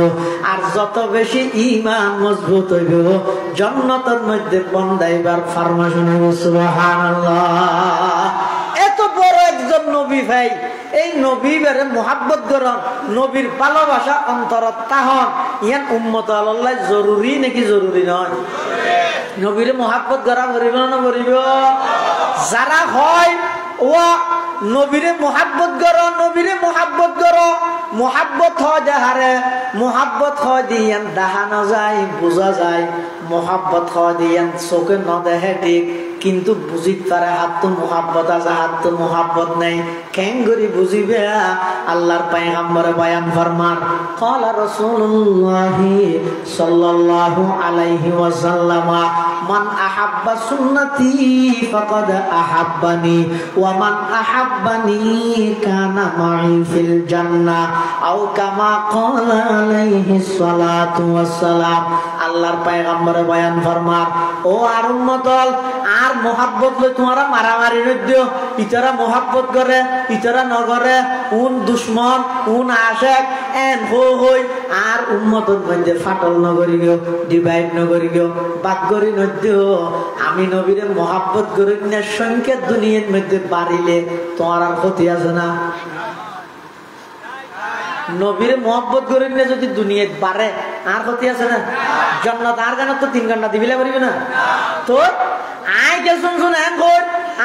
আর যত বেশি ঈমান মজবুত হইব জান্নাতের মধ্যে বন্দাইবার ফরমাশন হইব সুবহানাল্লাহ এত বড় একজন নবী ভাই এই নবীরে মুহাব্বত করন নবীর ভালোবাসা অন্তরত তাহন ইয়ান উম্মত আল্লাহ জরুরি নাকি জরুরি নয় নবীরে মুহাব্বত করা করিব না করিব যারা হয় ও নবীরে মুহাব্বত করো নবীরে মুহাব্বত করো মুহাব্বত হয় যাহারে মুহাব্বত হয় দিয়ান দেখানো যায় বোঝা যায় মুহাব্বত হয় দিয়ান চোখে ন দেখে ঠিক কিন্তু বুঝিত পারে হাত তো মুহাব্বত আছে হাত তো মুহাব্বত নাই কেন করি বুঝিবে আল্লাহর পয়গম্বরে বয়ান ফরমান ক্বালা রাসূলুল্লাহ সাল্লাল্লাহু আলাইহি ওয়াসাল্লাম মান আহাব্বা সুন্নতি ফাকাদ আহাব্বানি ওয়া মান আহাব্বানি কানা মাই ফিল জান্নাহ আও কামা ক্বালা আলাইহিস সালাতু ওয়াসসালাম আল্লাহর পয়গম্বরে বয়ান ফরমান ও আর উম্মতল আর মোহাব্বত লই তোমারা মারামারি নদিও ইতারা মোহাব্বত করে ইতারা নগরে উন দুশ্মন উন আশেক এন হই আর উম্মতর মধ্যে ফাটল নগরি গো ডিভাইড নগরি গো বাগরি নদিও আমি নবীরে মোহাব্বত করি না সংখ্যা দুনিয়ার মধ্যে বাড়িলে তোমার আর ক্ষতি আছে না নবীরে মোহাব্বত করি না যদি দুনিয়াত বাড়ে আর ক্ষতি আছে না জান্নাত আর গানত তো 3 ঘন্টা দিবিলা পারিবে না তো আই কে শুন এন কর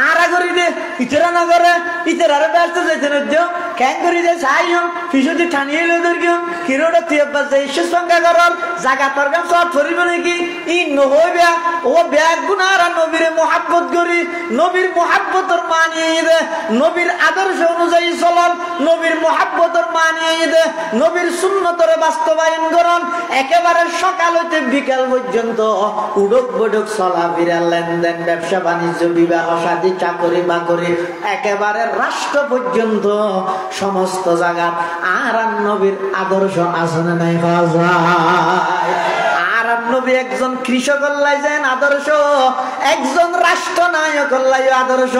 আর করি দে ইতরা না করে ইতরারে ব্যস্ত যাইতে না দিও কেন করি দে সাইও ফিসুদি ঠানিয়ে লদর কিও কিরোটা তিয়বা যাই সংখ্যা করর জায়গা তোর গাম সব ধরিব নাকি ই নহইবা ও ব্যাগ গুনার নবীরে মুহাব্বত করি নবীর মুহাব্বতর মানিয়ে দে নবীর আদর্শ অনুযায়ী চলন নবীর মুহাব্বতর মানিয়ে দে নবীর সুন্নতর বাস্তবায়ন করন একেবারে সকাল হইতে বিকাল পর্যন্ত উড়ক বড়ক চলাফেরা লেনদেন ব্যবসা বাণিজ্য বিবাহ শাদী চাকরি বাকরি একেবারে রাষ্ট্র পর্যন্ত সমস্ত জায়গা আর নবীর আদর্শ আছে না নাই আর নবী একজন কৃষক লাই যায় আদর্শ একজন রাষ্ট্রনায়ক লাই আদর্শ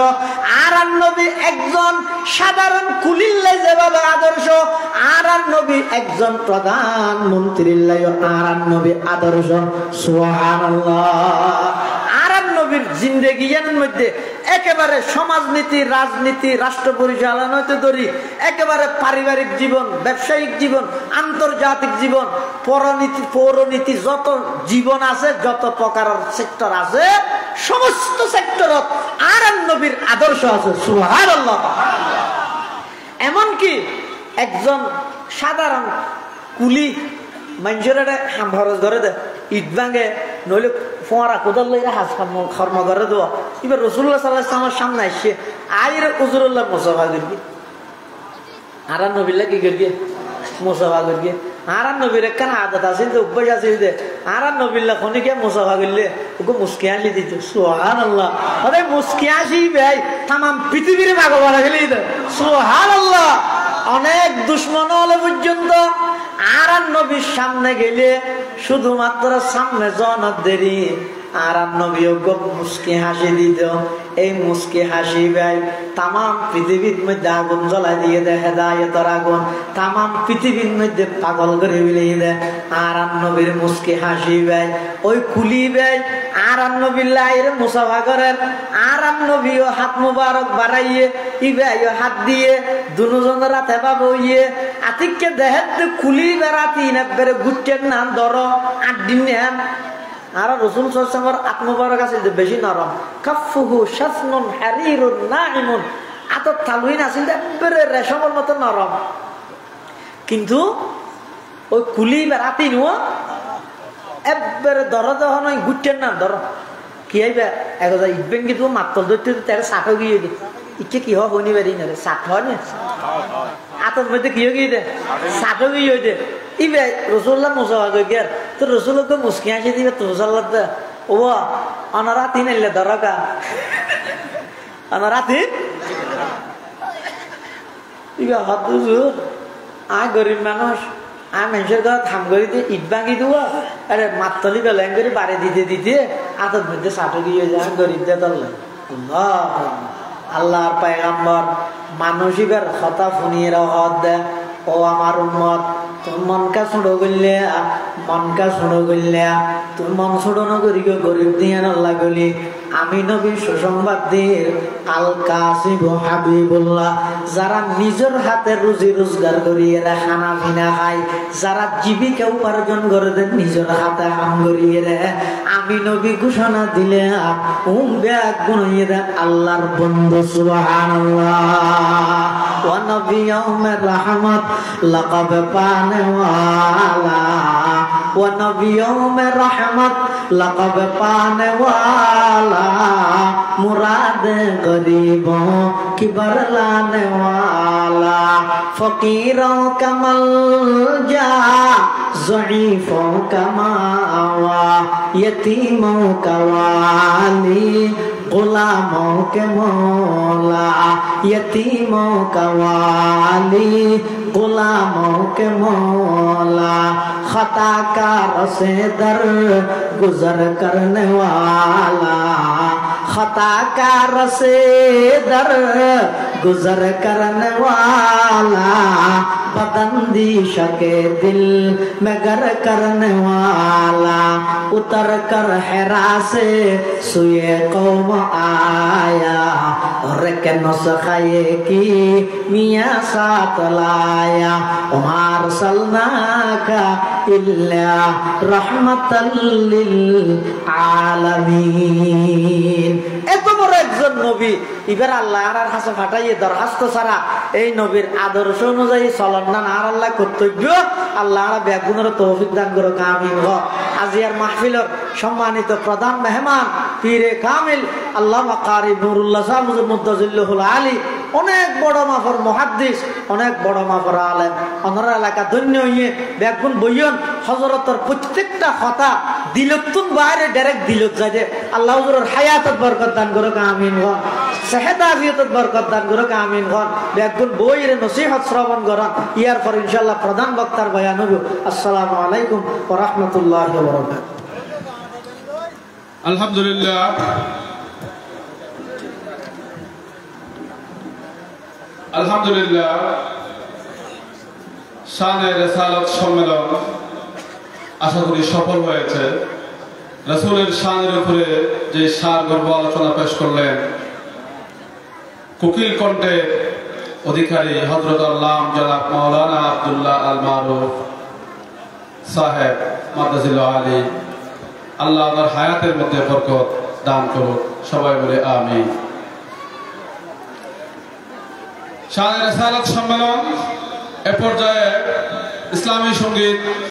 আর নবী একজন সাধারণ কুলির লাই যাবে আদর্শ আর নবী একজন প্রধানমন্ত্রী লাই আর নবী আদর্শ সুবহানাল্লাহ আর নবীর জিন্দেগির মধ্যে একেবারে সমাজনীতি রাজনীতি রাষ্ট্র পরিচালনা হতে ধরি একেবারে পারিবারিক জীবন ব্যবসায়িক জীবন আন্তর্জাতিক জীবন পৌরনীতি যত জীবন আছে যত প্রকারের সেক্টর আছে সমস্ত সেক্টরত আর নবীর আদর্শ আছে সুবহানাল্লাহ এমনকি একজন সাধারণ কুলি মানুষের খরচ ধরে দে ইট ভাঙে নইলে ফোঁড়া কোদাল লইয়া হাজ কর্ম করে দেওয়া এবার রসুল্লাহ সাল্লাল্লাহু আলাইহি সামনে আসছে আইর হুজুরুল্লাহ মুসাফা করবি আর নবীলা কি করবি মুসাফা করবি আর নবীর একখান আদত আছে অভ্যাস আছে আর নবীল্লা খনিকে মুসাফা করলে ওকে মুস্কি আসি দিত সুবহানাল্লাহ আরে মুস্কি আসি ভাই তাম পৃথিবীর ভাগো বলা গেলে সুবহানাল্লাহ অনেক দুশ্মন হলে পর্যন্ত আর নবীর সামনে গেলে শুধুমাত্র সামনে জন দেরি আর নবীও মুস্কি হাসি দিত। এই মুস্কি হাসি ভাই তাম পৃথিবীর মধ্যে আগুন জ্বলাই দিয়ে দেয়, হেদায়েতের আগুন তাম পৃথিবীর মধ্যে পাগল করে বিলিয়ে দেয়। আর নবীর মুস্কি হাসি ভাই ওই কুলি ভাই আর নবীর লাইরে মুসাফা করেন। আর নবীও হাত মুবারক বাড়াইয়ে ই ভাই হাত দিয়ে দুজনের রাতে পাবো ইয়ে আতিককে দেহের কুলি বেড়াতি নেবের গুটের নাম ধর 8 দিন নেন। আর রসুল সাল্লাল্লাহু আত্মবারক আছে যে বেশি নরম, কাফুহু শাসনুন হারিরুন নাইমুন, আতর থালুইন আছে একবারে রেশমের মতো নরম। কিন্তু ওই কুলি বেড়াতি নুয়া একবারে ধর যখন ওই গুটের নাম ধর কি আইবে একদা ইটবেন কিন্তু মাত্র ধরতে তার সাথে গিয়ে দি ইচ্ছে কি হয় হইনি বেরি না রে সাথ হয় না আতর মধ্যে কি গিয়ে দে সাথে গিয়ে দে ইবে রসুল্লাহ মুসাফা কই গের তো রসুলকে মুস্কি হাসি দিবে তো সাল্লাত ও অনারাতি নাইলে দরকা অনারাতি ইবে হাতুজু আ গরিব মানুষ আ মানুষের ঘর থাম করে দিয়ে ইট ভাঙি দেবো আরে মাতলি বেলাইন করে বাড়ি দিতে দিতে আতর মধ্যে সাথে গিয়ে যায় গরিবদের দলে। আল্লাহর পয়গম্বর মানসিকের কথা শুনিয়ে হদ দেয় ও আমার উম্মত তোর মনকা ছোড়ো গলিয়া মনকা ছোড়ো গলিয়া তোর মন ছোড়ো নগরী গরিব দিয়ে আল্লাহ গলি আমি নবী সুসংবাদ দিয়ে আল কাসিব হাবিবুল্লাহ যারা নিজের হাতে রুজি রোজগার করিয়ে রে খানা পিনা খায়, যারা জীবিকা উপার্জন করে দেন নিজের হাতে কাম করিয়ে রে আমি নবী ঘোষণা দিলে ব্যাগ গুণিয়ে দেন আল্লাহর বন্ধু সুবহানাল্লাহ। ওয়া নবী ইয়াউমের রহমত লাকাব পানে ওয়ালা, ওয়া নবী ইয়াউমের রহমত লাকাব পানে ওয়ালা, मुराद गरीबों की बरलाने वाला, फकीरों का मलजा ज़ईफों का मावा, यतीमों का वाली गुलामों के मौला, यतीमों का वाली गुलामों के मौला, खताकार से दर गुजर करने वाला, खताकार से दर गुजर करने वाला, बदंदिश के दिल में गर करने वाला, उतर कर हेरा से सुए कौम आया और के नुस्खे की मियाँ साथ लाया, उमार सलना का इल्ला रहमतल लिल आलमीन। এত বড় একজন নবী এবার আল্লাহ আর কাছে পাঠাইয়ে দরখাস্ত ছাড়া এই নবীর আদর্শ অনুযায়ী চলন না আর আল্লাহ কর্তব্য আল্লাহ ব্যাগুনের তৌফিক দান করো আমিন। আজিয়ার মাহফিলের সম্মানিত প্রধান মেহমান পীরে কামিল আল্লামা কারি নুরুল্লাহ সাহেব মুদ্দাজিল্লাহুল আলী, অনেক বড় মাফর মুহাদ্দিস, অনেক বড় মাফর আলেম, অন্যরা এলাকা ধন্য হইয়ে ব্যাগুন বইয়ন হযরতের প্রত্যেকটা কথা দিলতুন বাইরে ডাইরেক্ট দিলত যায়। আল্লাহ হুজুরের হায়াতত বরকত দান করো আমিন গন, সেহত আফিয়তত বরকত দান করো আমিন গন। ব্যাগুন বইয়ের নসিহত শ্রবণ করন, ইয়ার পর ইনশাআল্লাহ প্রধান বক্তার বয়ান হবে। আসসালামু আলাইকুম ওয়া রাহমাতুল্লাহি ওয়া বারাকাতুহু। আলহামদুলিল্লাহ, আলহামদুলিল্লাহ, শানে রিসালাত সম্মেলন আশা করি সফল হয়েছে। রাসূলের শানের উপরে যে সারগর্ভ আলোচনা পেশ করলেন কোকিল কণ্ঠে অধিকারী হযরত আল্লাহ জনাব মাওলানা আব্দুল্লাহ আল মারুফ সাহেব মাদ্রাজিল্লাহ আলী, আল্লাহ তার হায়াতের মধ্যে বরকত দান করুক, সবাই বলে আমিন। শানে রিসালাত সম্মেলন এ পর্যায়ে ইসলামী সঙ্গীত